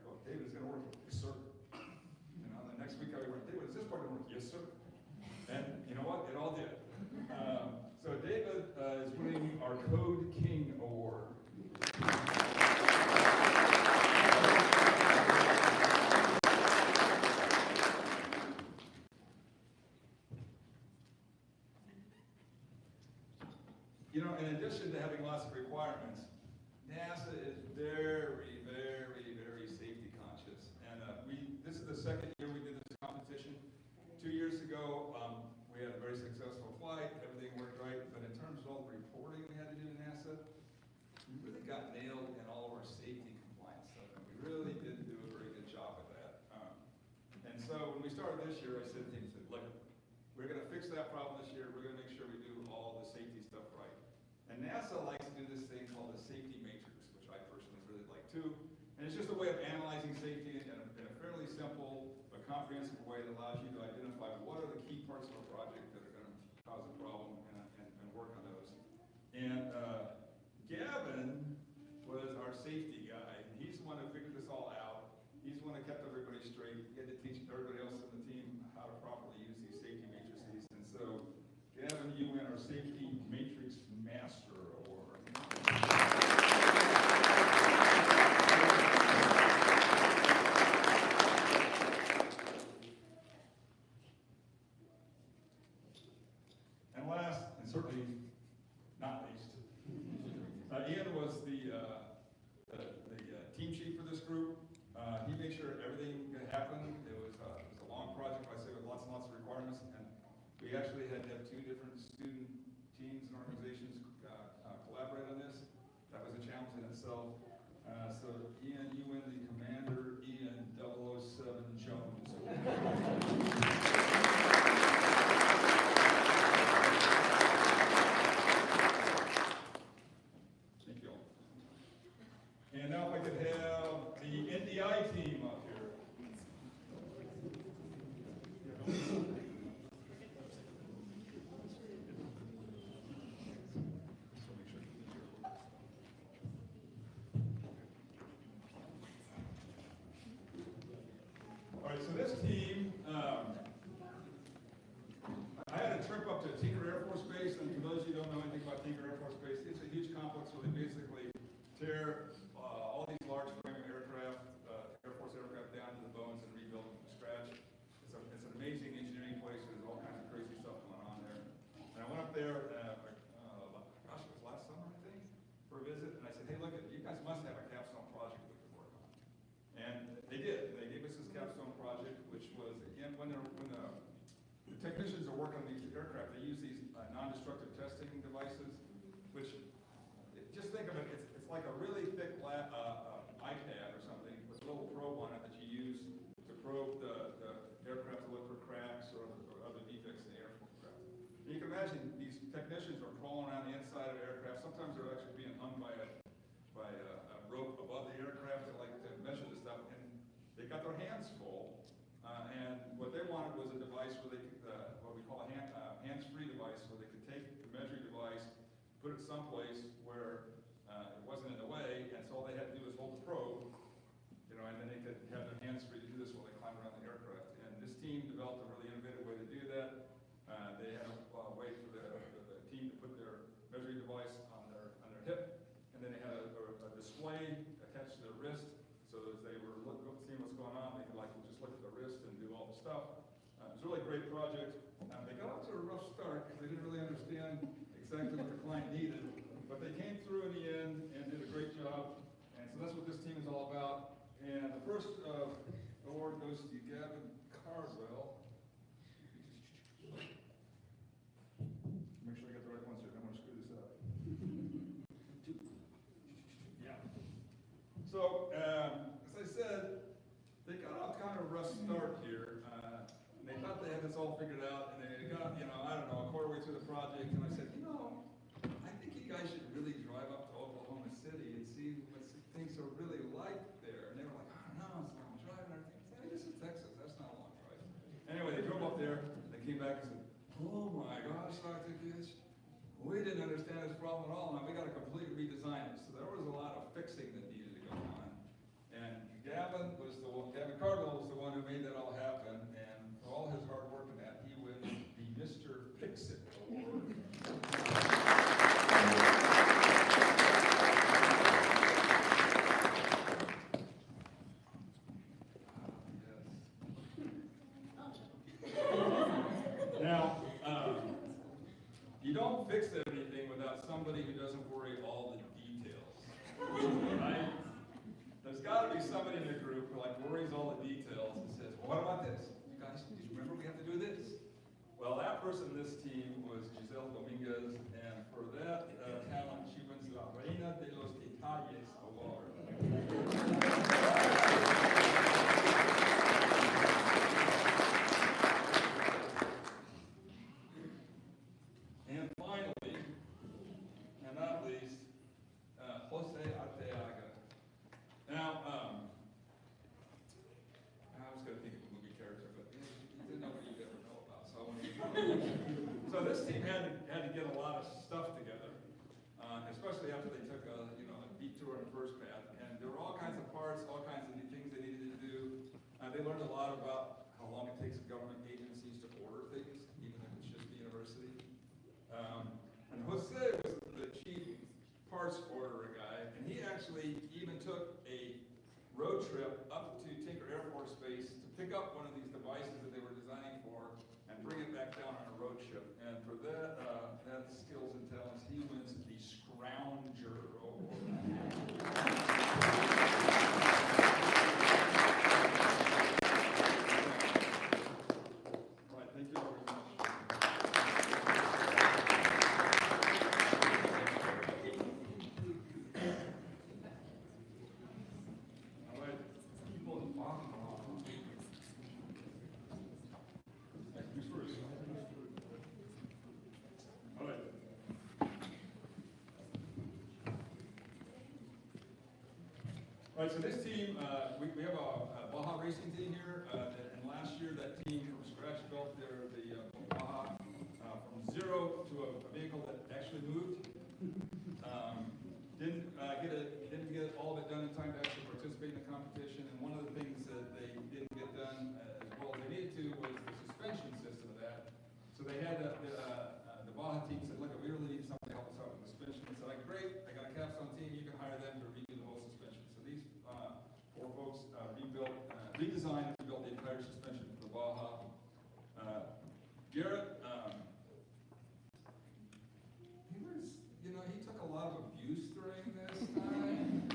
C: go, David, is it gonna work? Yes, sir. You know, the next week I went, David, is this part gonna work? Yes, sir. And you know what? It all did. So David is winning our Code King Award. You know, in addition to having lots of requirements, NASA is very, very, very safety conscious. And this is the second year we did this competition. 2 years ago, we had a very successful flight, everything worked right, but in terms of all the reporting we had to do to NASA, we really got nailed in all of our safety compliance stuff, and we really didn't do a very good job of that. And so when we started this year, I said to him, look, we're gonna fix that problem this year, we're gonna make sure we do all the safety stuff right. And NASA likes to do this thing called the safety matrix, which I personally really like too. And it's just a way of analyzing safety in a fairly simple but comprehensive way that allows you to identify what are the key parts of a project that are going to cause a problem and work on those. And Gavin was our safety guy. He's the one who figured this all out. He's the one that kept everybody straight. He had to teach everybody else in the team how to properly use these safety matrices. And so, Gavin, you win our Safety Matrix Master Award. And last, and certainly not least, Ian was the team chief for this group. He made sure everything happened. It was a long project, like I say, with lots and lots of requirements. And we actually had to have 2 different student teams and organizations collaborate on this. That was a challenge in itself. So Ian, you win the Commander Ian 007 Jones Award. Thank you all. And now if I could have the NDI team up here. All right, so this team, I had a trip up to Tinker Air Force Base, and for those of you who don't know anything about Tinker Air Force Base, it's a huge complex where they basically tear all these large frame aircraft, Air Force aircraft down to the bones and rebuild them from scratch. It's an amazing engineering place. There's all kinds of crazy stuff going on there. And I went up there, gosh, it was last summer, I think, for a visit, and I said, hey, look, you guys must have a capstone project we could work on. And they did. They gave us this capstone project, which was, again, when the technicians are working on these aircraft, they use these non-destructive testing devices, which, just think of it, it's like a really thick iPad or something with a little probe on it that you use to probe the aircraft to look for cracks or other defects in the aircraft. And you can imagine these technicians are crawling around the inside of the aircraft. Sometimes they're actually being hung by a rope above the aircraft to measure this stuff, and they got their hands full. And what they wanted was a device where they could, what we call a hands-free device, where they could take the measuring device, put it someplace where it wasn't in the way, and so all they had to do was hold the probe, you know, and then they could have their hands free to do this while they climb around the aircraft. And this team developed a really innovative way to do that. They had a way for the team to put their measuring device on their hip, and then they had a display attached to their wrist, so as they were seeing what's going on, they could just look at the wrist and do all the stuff. It was a really great project. They got off to a rough start because they didn't really understand exactly what the client needed, but they came through in the end and did a great job. And so that's what this team is all about. And the first award goes to Gavin Cardwell. Make sure I get the right ones here. I don't want to screw this up. Yeah. So, as I said, they got off kind of a rough start here. And they thought they had this all figured out, and they got, I don't know, a quarter way through the project, and I said, I think you guys should really drive up to Oklahoma City and see what things are really like there. And they were like, I don't know, it's a long drive and everything. I said, hey, this is Texas, that's not a long drive. Anyway, they drove up there, they came back and said, oh my gosh, Dr. Gish, we didn't understand this problem at all, and we got to completely redesign it. So there was a lot of fixing that needed to go on. Gavin Cardinal was the one who made that all happen, and for all his hard work in that, he wins the Mr. Fix-It Award. Now, you don't fix anything without somebody who doesn't worry all the details, right? There's got to be somebody in the group who like worries all the details and says, well, what about this? You guys, did you remember we have to do this? Well, that person in this team was Giselle Dominguez, and for that talent, she wins La Reina de los Detalles Award. And finally, and not least, Jose Arteaga. Now, I was going to think of a movie character, but he didn't know what you'd ever know about, so I wanted to. So this team had to get a lot of stuff together, especially after they took a detour on the first path, and there were all kinds of parts, all kinds of new things they needed to do. They learned a lot about how long it takes government agencies to order things, even if it's just the university. And Jose was the chief parts orderer guy, and he actually even took a road trip up to Tinker Air Force Base to pick up one of these devices that they were designing for and bring it back down on a road trip. And for that skills and talents, he wins the Scrounger Award. Right, thank you very much. All right, people in the bottom. Who's first? All right. All right, so this team, we have a Baja racing team here, and last year that team from scratch built the Baja from zero to a vehicle that actually moved. Didn't get all of it done in time to actually participate in the competition, and one of the things that they didn't get done as well as they needed to was the suspension system of that. So they had the Baja team said, look, we really need somebody to help us out with the suspension. I said, like, great, I got a Capstone team, you can hire them to redo the whole suspension. So these four folks redesigned and rebuilt the entire suspension for the Baja. Garrett, he took a lot of abuse during this time.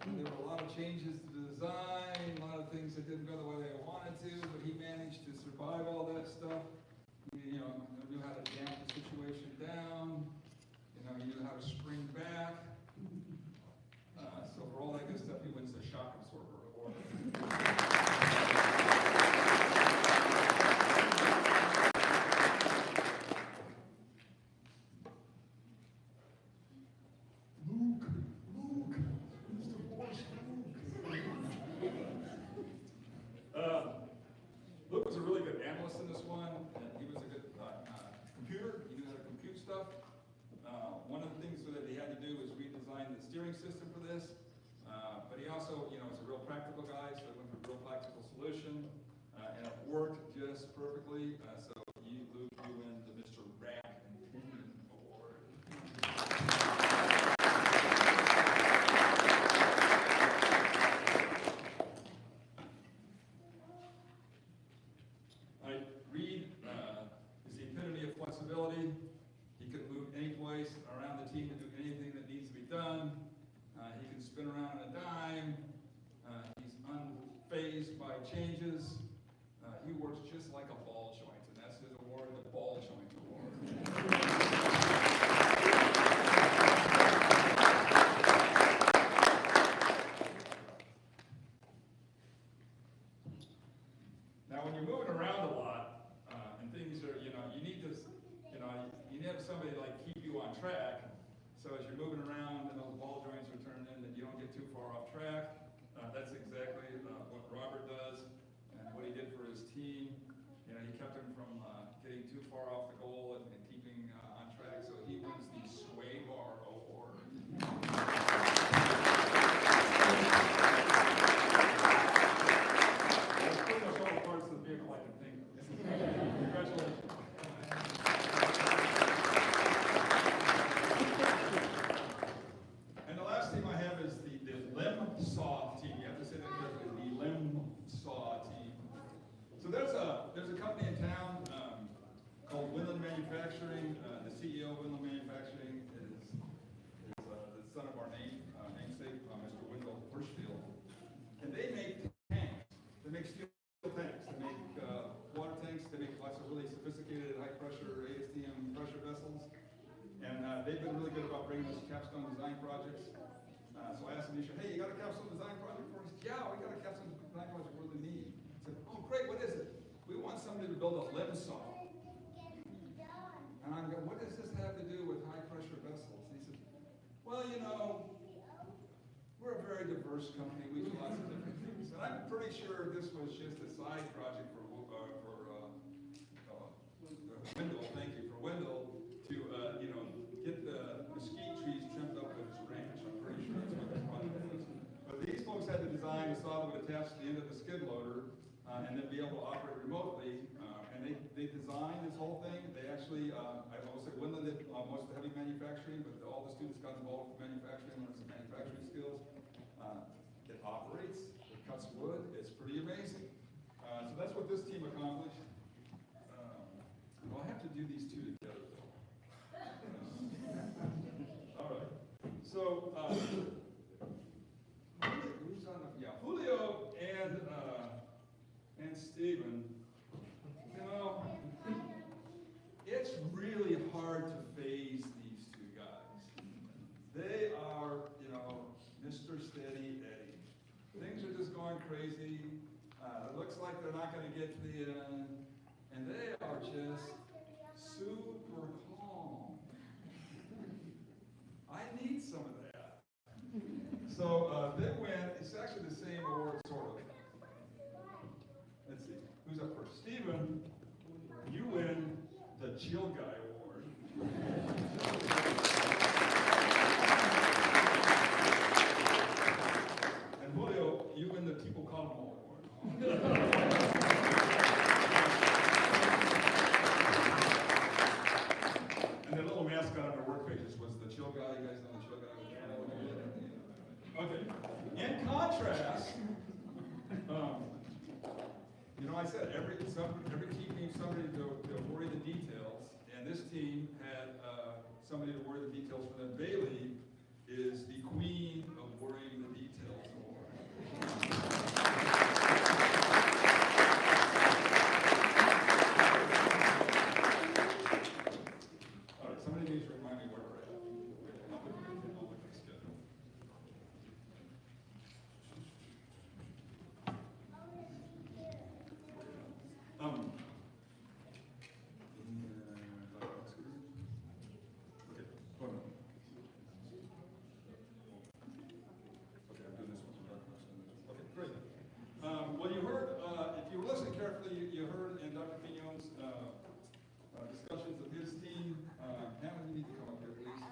C: There were a lot of changes to the design, a lot of things that didn't go the way they wanted to, but he managed to survive all that stuff. He knew how to damp the situation down. He knew how to spring back. So for all that good stuff, he wins the Shock Absorber Award. Luke was a really good analyst in this one, and he was a good computer. He knew how to compute stuff. One of the things that he had to do was redesign the steering system for this, but he also, is a real practical guy, so he went for a real practical solution, and it worked just perfectly. So Luke, you win the Mr. Rack and Pinion Award. Reed is the epitome of flexibility. He can move any place around the team to do anything that needs to be done. He can spin around on a dime. He's unfazed by changes. He works just like a ball joint, and that's his award, the Ball Joint Award. Now, when you're moving around a lot, and things are, you need to, you need to have somebody like keep you on track. So as you're moving around and those ball joints are turned in, that you don't get too far off track. That's exactly what Robert does and what he did for his team. capstone design projects. So I asked Anisha, hey, you got a capstone design project for us? Yeah, we got a capstone design project for the need. I said, oh, great, what is it? We want somebody to build a limb saw. And I'm going, what does this have to do with high pressure vessels? And he said, well, you know, we're a very diverse company. We do lots of different things. And I'm pretty sure this was just a side project for Wendell, thank you, for Wendell to, get the mesquite trees trimmed up at his ranch. I'm pretty sure that's what the project was. But these folks had to design a saw that would attach to the end of the skid loader and then be able to operate remotely. And they designed this whole thing. They actually, I will say Wendell did most of the heavy manufacturing, but all the students got involved with manufacturing, learned some manufacturing skills. It operates, it cuts wood, it's pretty amazing. So that's what this team accomplished. Well, I have to do these two together, though. All right. So, who's on the? Yeah, Julio and Stephen. You know, it's really hard to phase these two guys. They are, Mr. Steady Eddie. Things are just going crazy. It looks like they're not going to get to the end. And they are just super calm. I need some of that. So they win. It's actually the same award, sort of. Let's see. Who's up first? Stephen, you win the Chill Guy Award. And Julio, you win the People Calm Award. Mascot on our work pages was the chill guy. You guys know the chill guy? Okay. In contrast, I said every team needs somebody to worry the details, and this team had somebody to worry the details for them. Bailey is the queen of worrying the details. Somebody needs to remind me where we're at. I'll look at the schedule. Okay, hold on. Okay, I'm doing this one. Okay, great. Well, you heard, if you were listening carefully, you heard in Dr. Pignon's discussions of his team. Hannah, you need to come up here, please.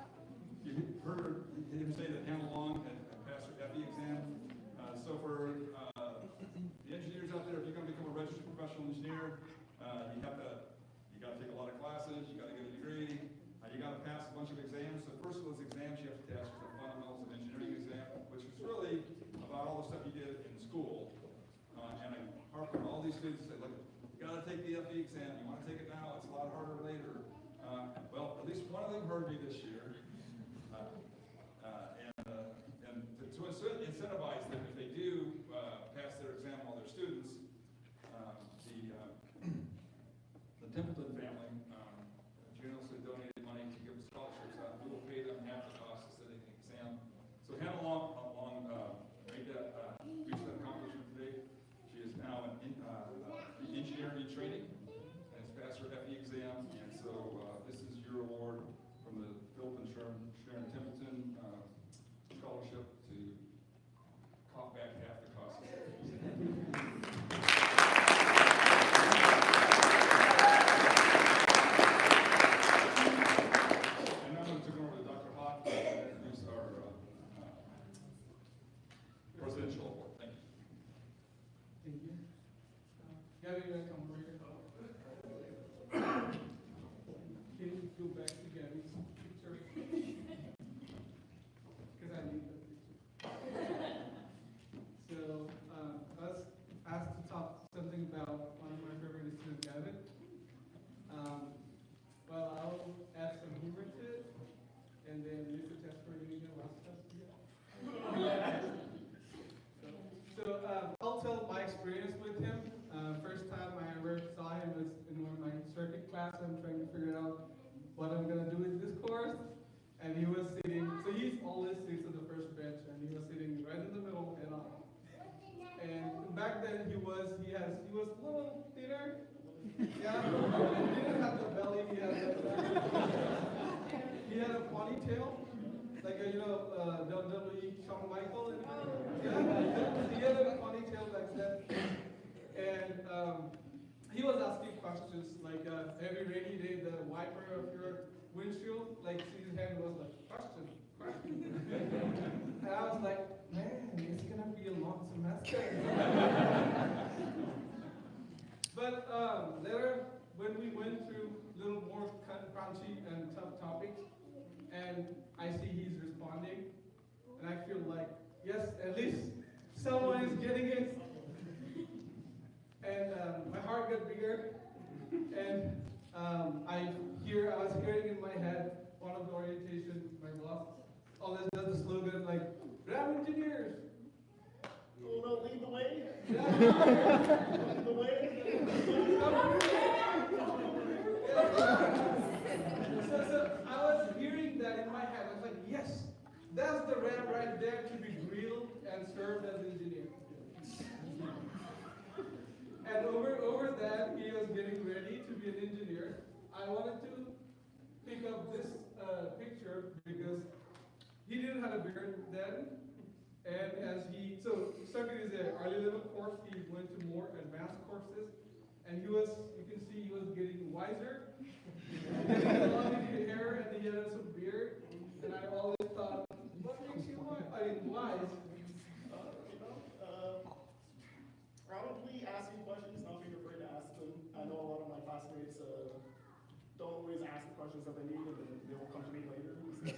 C: You heard him say that Hannah Long had passed her FE exam. So for the engineers out there, if you're going to become a registered professional engineer, you got to take a lot of classes, you got to get a degree, you got to pass a bunch of exams. So the first of those exams you have to pass is the fundamentals of engineering exam, which is really about all the stuff you did in school. And I harp on all these students and say, look, you got to take the FE exam. You want to take it now, it's a lot harder later. Well, at least one of them heard me this year. And to incentivize them, if they do pass their exam, all their students, the Templeton family generously donated money to give scholarships out. We will pay them half the cost of sitting the exam. So Hannah Long reached that accomplishment today. She is now in engineering training and has passed her FE exam. And so this is your award from the Philip and Sharon Templeton scholarship to cough back half the cost of the exam.
F: Gary, you come over here. Can you go back to Gary's picture? Because I need the picture. So, I was asked to talk something about one of my favorite students, Gavin. Well, I'll add some humor to it, and then Mr. Tesper, you need to last test. So, I'll tell my experience with him. First time I ever saw him was in one of my circuit classes. I'm trying to figure out what I'm going to do with this course. And he was sitting, so he ponytail, like WWE Shawn Michael, and he had a ponytail like that, and he was asking questions like every rainy day the wiper of your windshield, like his hand was like question. And I was like, man, it's gonna be a long semester. But later, when we went through a little more crunchy and tough topics, and I see he's responding, and I feel like, yes, at least someone is getting it. And my heart got bigger, and I was hearing in my head one of the orientation, my boss always does the slogan like, "Grab engineers."
B: No, lead the way.
F: Yeah.
B: Lead the way.
F: So I was hearing that in my head. I was like, yes, that's the Ram right there to be grilled and served as engineer. And over that, he was getting ready to be an engineer. I wanted to pick up this picture because he didn't have a beard then. And so circuit is an early level course, he went to more advanced courses. And you can see he was getting wiser. Getting long hair, and he had some beard. And I always thought, what makes you wise?
B: Probably asking questions, not being afraid to ask them. I know a lot of my classmates don't always ask the questions that they need, and then they will come to me later. I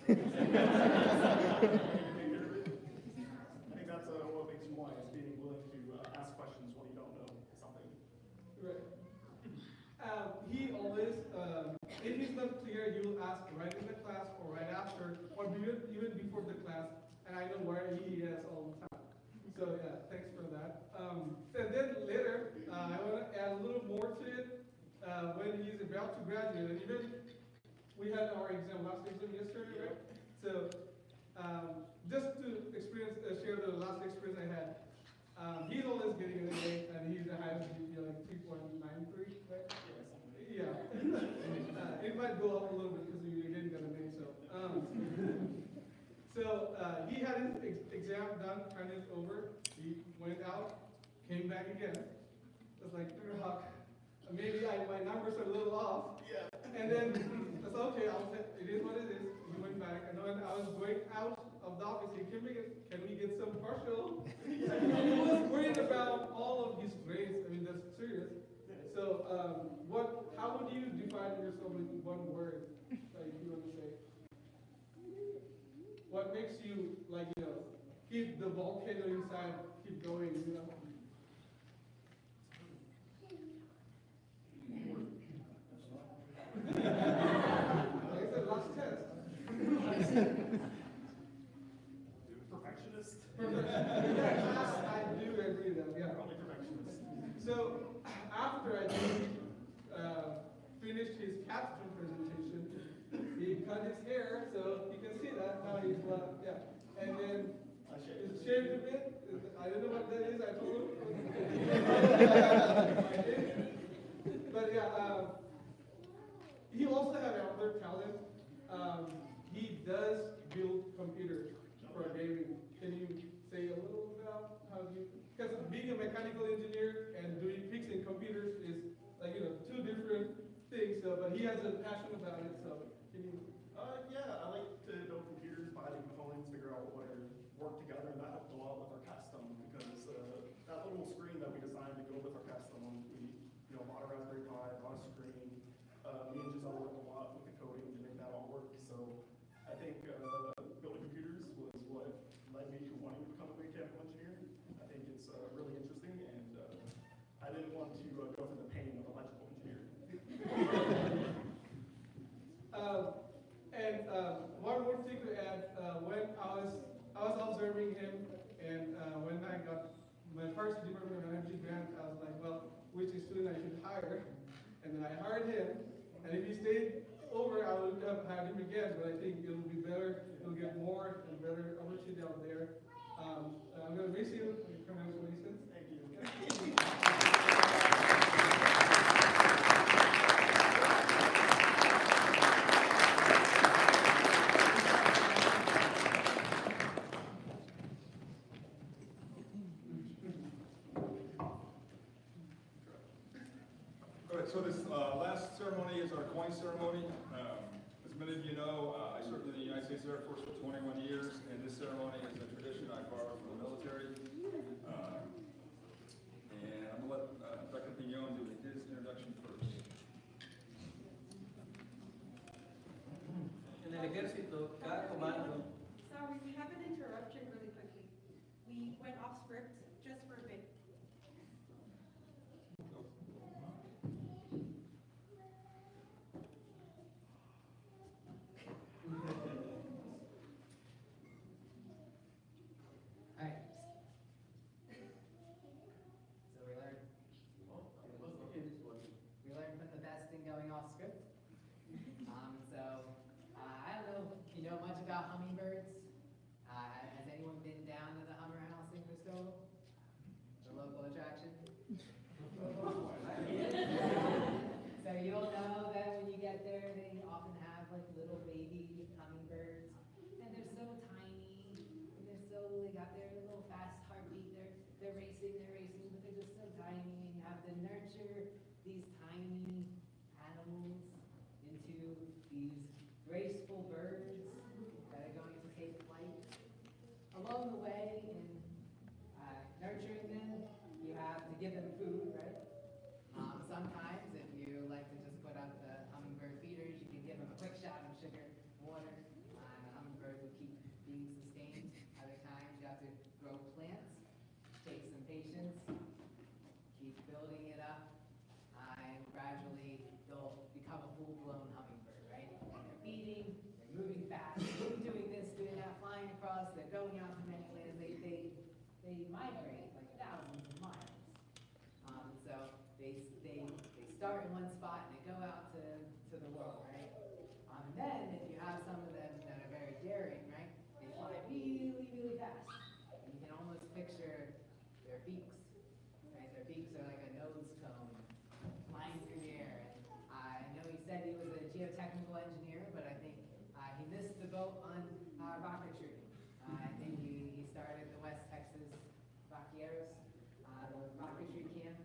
B: think that's what makes you wise, being willing to ask questions when you don't know something.
F: Right. He always, if he's not clear, he will ask right in the class or right after, or even before the class, and I know where he is all the time. So yeah, thanks for that. And then later, I want to add a little more to it. When he's about to graduate, and even we had our last exam yesterday, right? So just to share the last experience I had. He's always getting an A, and he's the highest GPA, like 3.93, right? Yeah. It might go up a little bit because you didn't get an A, so. He had his exam done, turned it over. He went out, came back again. It was like, maybe my numbers are a little off.
B: Yeah.
F: And then I said, okay, it is what it is. He went back, and when I was going out of the office, he came again, can we get some partial? He was worried about all of his grades. I mean, that's serious. So, how would you define yourself in one word, like you want to say? What makes you, keep the volcano inside, keep going, Like I said, last test.
B: Perfectionist?
F: I do agree with that, yeah.
B: Probably perfectionist.
F: So, after I finished his capstone presentation, he cut his hair, so you can see that, now he's, yeah. And then, it's shaved a bit, I don't know what that is, I told him. But yeah, he also had another talent. He does build computers for gaming. Can you say a little about how because being a mechanical engineer and fixing computers is two different things. So, but he has a passion about it. So, can you?
B: Yeah, I like to build computers, buy the components, figure out what to work together, and that helped a lot with our Capstone because that little screen that we designed to go with our Capstone, we bought a Raspberry Pi, bought a screen. Me and Giselle worked a lot with the coding to make that all work. So I think building computers was what led me to wanting to become a mechanical engineer. I think it's really interesting, and I didn't want to go through the pain of electrical engineering.
F: One more thing to add, when I was observing him, and when I got my first Department of Energy grant, I was like, well, which student I should hire? And then I hired him, and if he stayed over, I would have hired him again, but I think it'll be better, he'll get more and better opportunity out there. I'm going to miss you, congratulations.
B: Thank you.
C: So this last ceremony is our coin ceremony. As many of you know, I served in the United States Air Force for 21 years, and this ceremony is a tradition I borrowed from the military. And I'm going to let Dr. Pignon do his introduction first.
D: En el ejército, cada comando
H: Sorry, we have an interruption really quickly. We went off script just for a bit.
G: Alright. So we learned from the best in going off script. I don't know if you know much about hummingbirds. Has anyone been down to the Hummer House in Cristobal? The local attraction? So you'll know that when you get there, they often have like little baby hummingbirds. And they're so tiny, and they got their little fast heartbeat. They're racing, but they're just so tiny. And you have to nurture these tiny animals into these graceful birds that are going to take flight. Along the way, in nurturing them, you have to give them food, right? Sometimes, if you like to just put up the hummingbird feeders, you can give them a quick shot of sugar, water, and the hummingbirds will keep being sustained. Other times, you have to grow plants, take some patience, keep building it up, and gradually they'll become a full-blown hummingbird, right? And they're feeding, they're moving fast, they're doing this, doing that, flying across, they're going out to many lands. They migrate like thousands of miles. So they start in one spot and they go out to the world, right? And then if you have some of them that are very daring, right? They fly really, really fast. And you can almost picture their beaks, right? Their beaks are like a nose cone flying through the air. And I know he said he was a geotechnical engineer, but I think he missed the boat on rocketry. I think he started the West Texas Rockeros, the rocketry camp,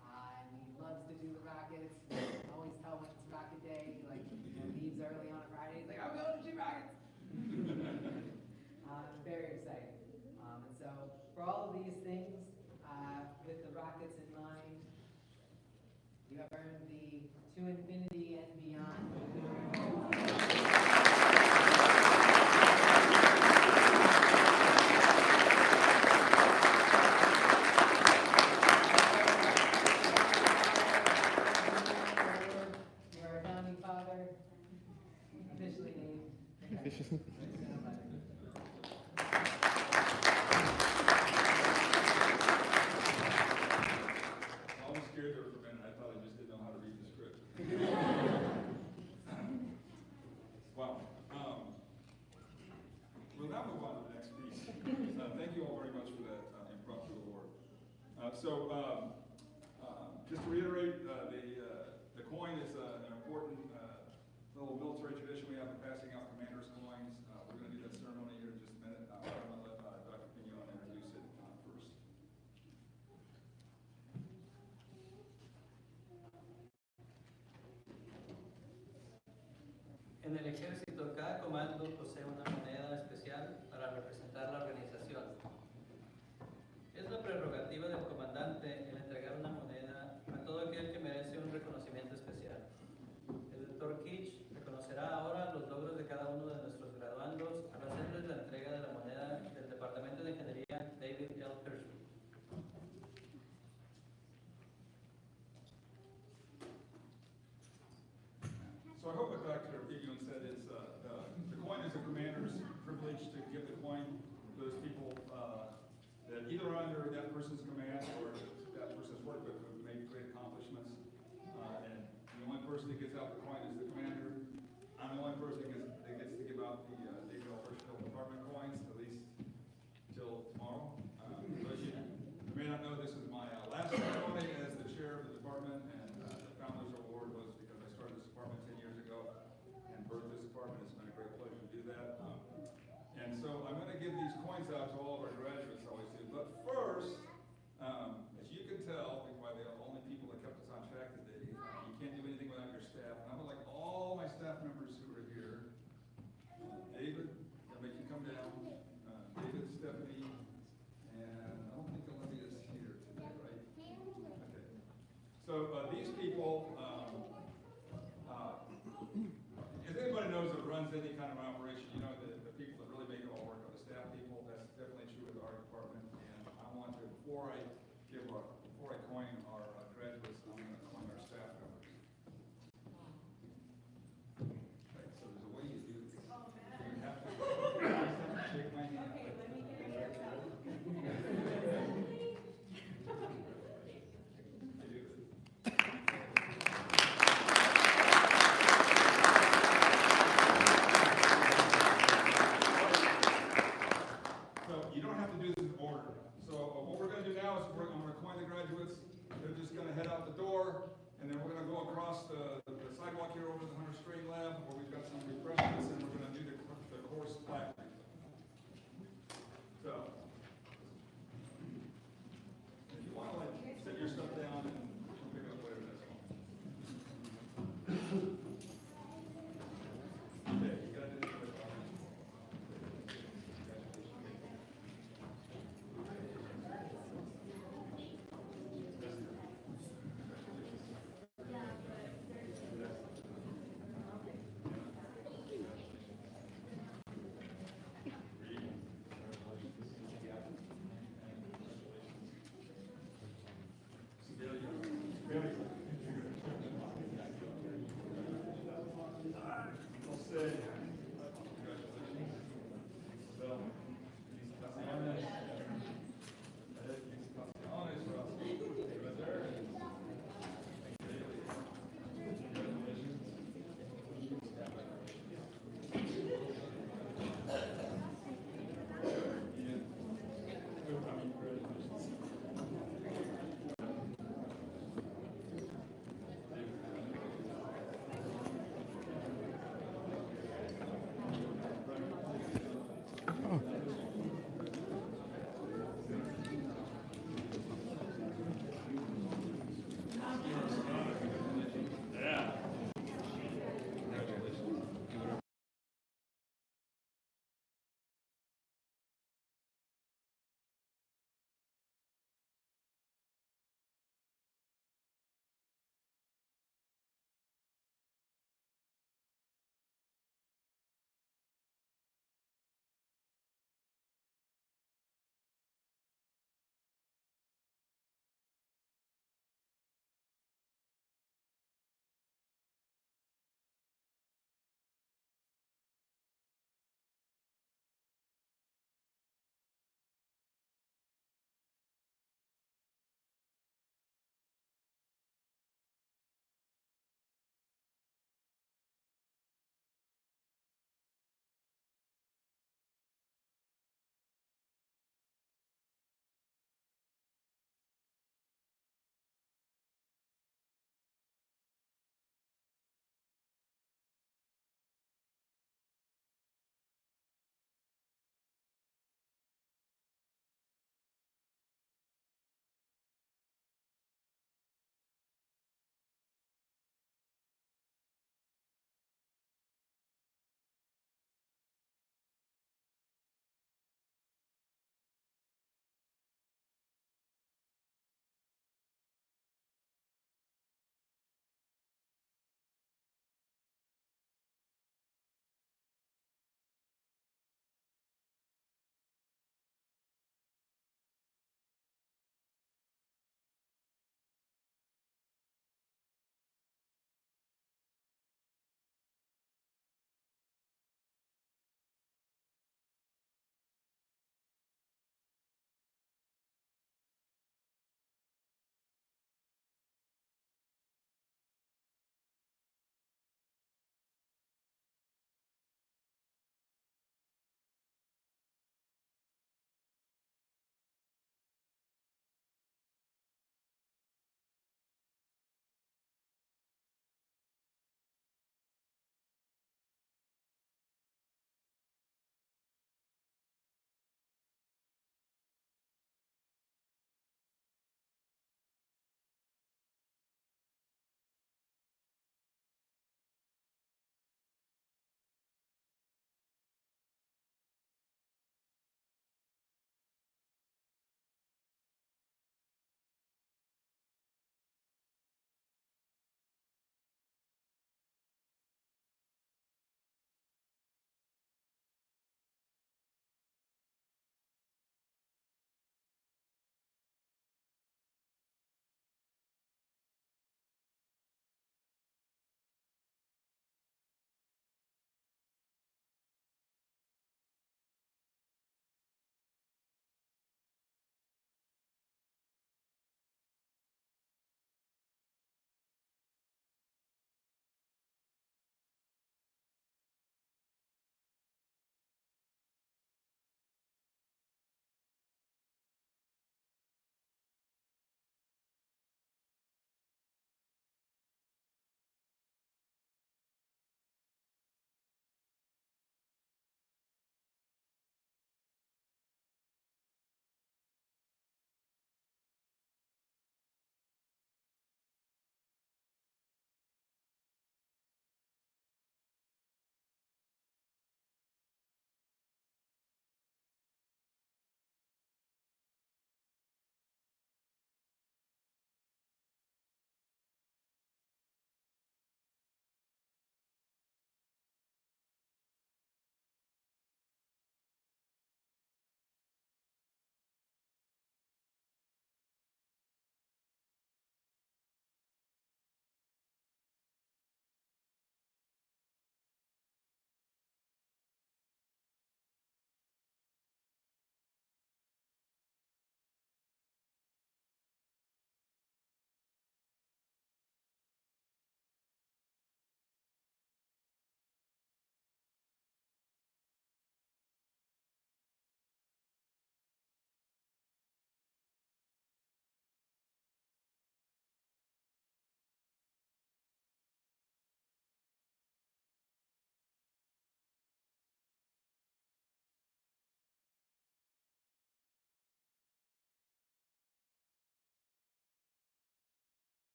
G: and he loves to do the rockets. You can always tell when it's rocket day. Like, leaves early on a Friday. He's like, I'm going to shoot rockets. Very exciting. And so, for all of these things, with the rockets in mind, you have earned the To Infinity and Beyond. Your founding father, officially named.
C: I was scared there for a minute. I thought I just didn't know how to read the script. Wow. We'll now move on to the next piece. Thank you all very much for that impromptu award. Just to reiterate, the coin is an important little military tradition we have of passing out commanders' coins. We're going to do that ceremony here in just a minute. I'm going to let Dr. Pignon introduce it first.
D: En el ejército, cada comando posee una moneda especial para representar la organización. Es la prerrogativa del comandante el entregar una moneda a todo aquel que merece un reconocimiento especial. El Dr. Kitch reconocerá ahora los logros de cada uno de nuestros graduandos al hacerles la entrega de la moneda del Departamento de Ingeniería David L. Kirschby.
C: So I hope what Dr. Pignon said is the coin is a commander's privilege to give the coin to those people that either are under that person's command or that person's worked with who made great accomplishments. And the only person that gets out the coin is the commander. I'm the only person that gets to give out the David L. Hirschfeld Department coins, at least till tomorrow. Those of you who may not know, this is my last ceremony as the chair of the department, and the Founders Award was because I started this department 10 years ago and birthed this department. It's been a great pleasure to do that. And so I'm going to give these coins out to all of our graduates, I always do. But first, as you can tell, by the only people that kept us on track today, you before I coin our graduates, I'm going to coin our staff members. Right, so there's a way you do this. You have to shake my hand.
H: Okay, let me get it.
C: You do this. So you don't have to do this in order. So what we're going to do now is we're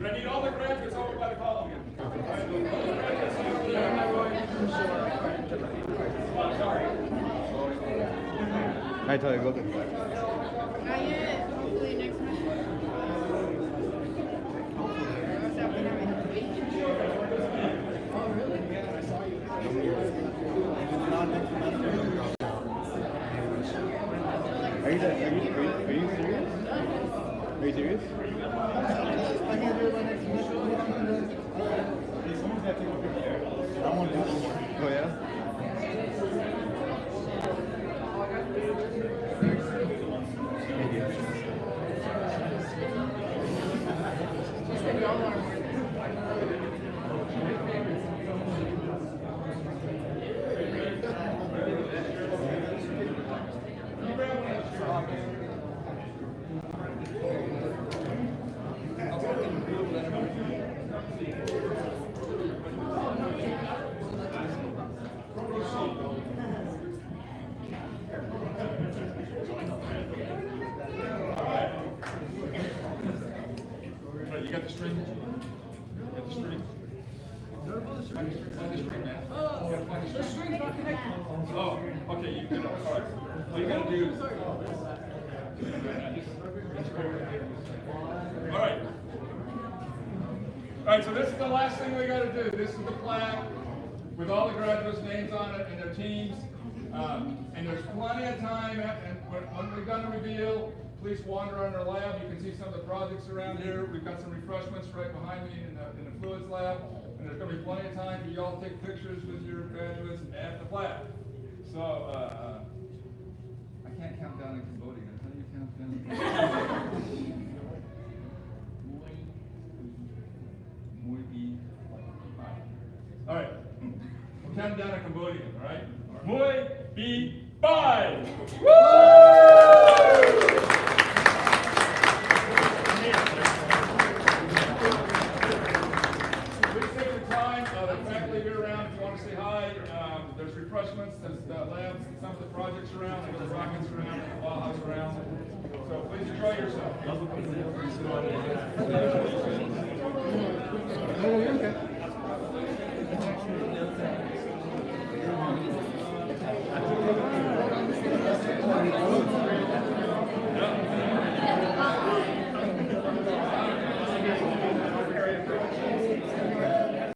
C: But I need all the graduates over by the column again. All right, all the graduates over there. Oh, sorry.
I: I tell you, go there.
A: Not yet. Hopefully next month.
I: Are you serious? Are you serious? Oh yeah?
C: Right, you got the string? You got the string? Find the string, man. You gotta find the string. Oh, okay, you can, all right. All you gotta do is. All right. All right, so this is the last thing we gotta do. This is the plaque with all the graduates' names on it and their teams. And there's plenty of time, and when we're done the reveal, please wander around our lab. You can see some of the projects around here. We've got some refreshments right behind me in the fluids lab. And there's gonna be plenty of time for you all to take pictures with your graduates and the plaque. So, I can't count down in Cambodia. How do you count down? All right. We're counting down in Cambodian, all right? Muy bi bye! Woo! Please take the time. The faculty here around, if you want to say hi, there's refreshments, there's labs, some of the projects around, there's the rockets around, the wall house around. So please enjoy yourself.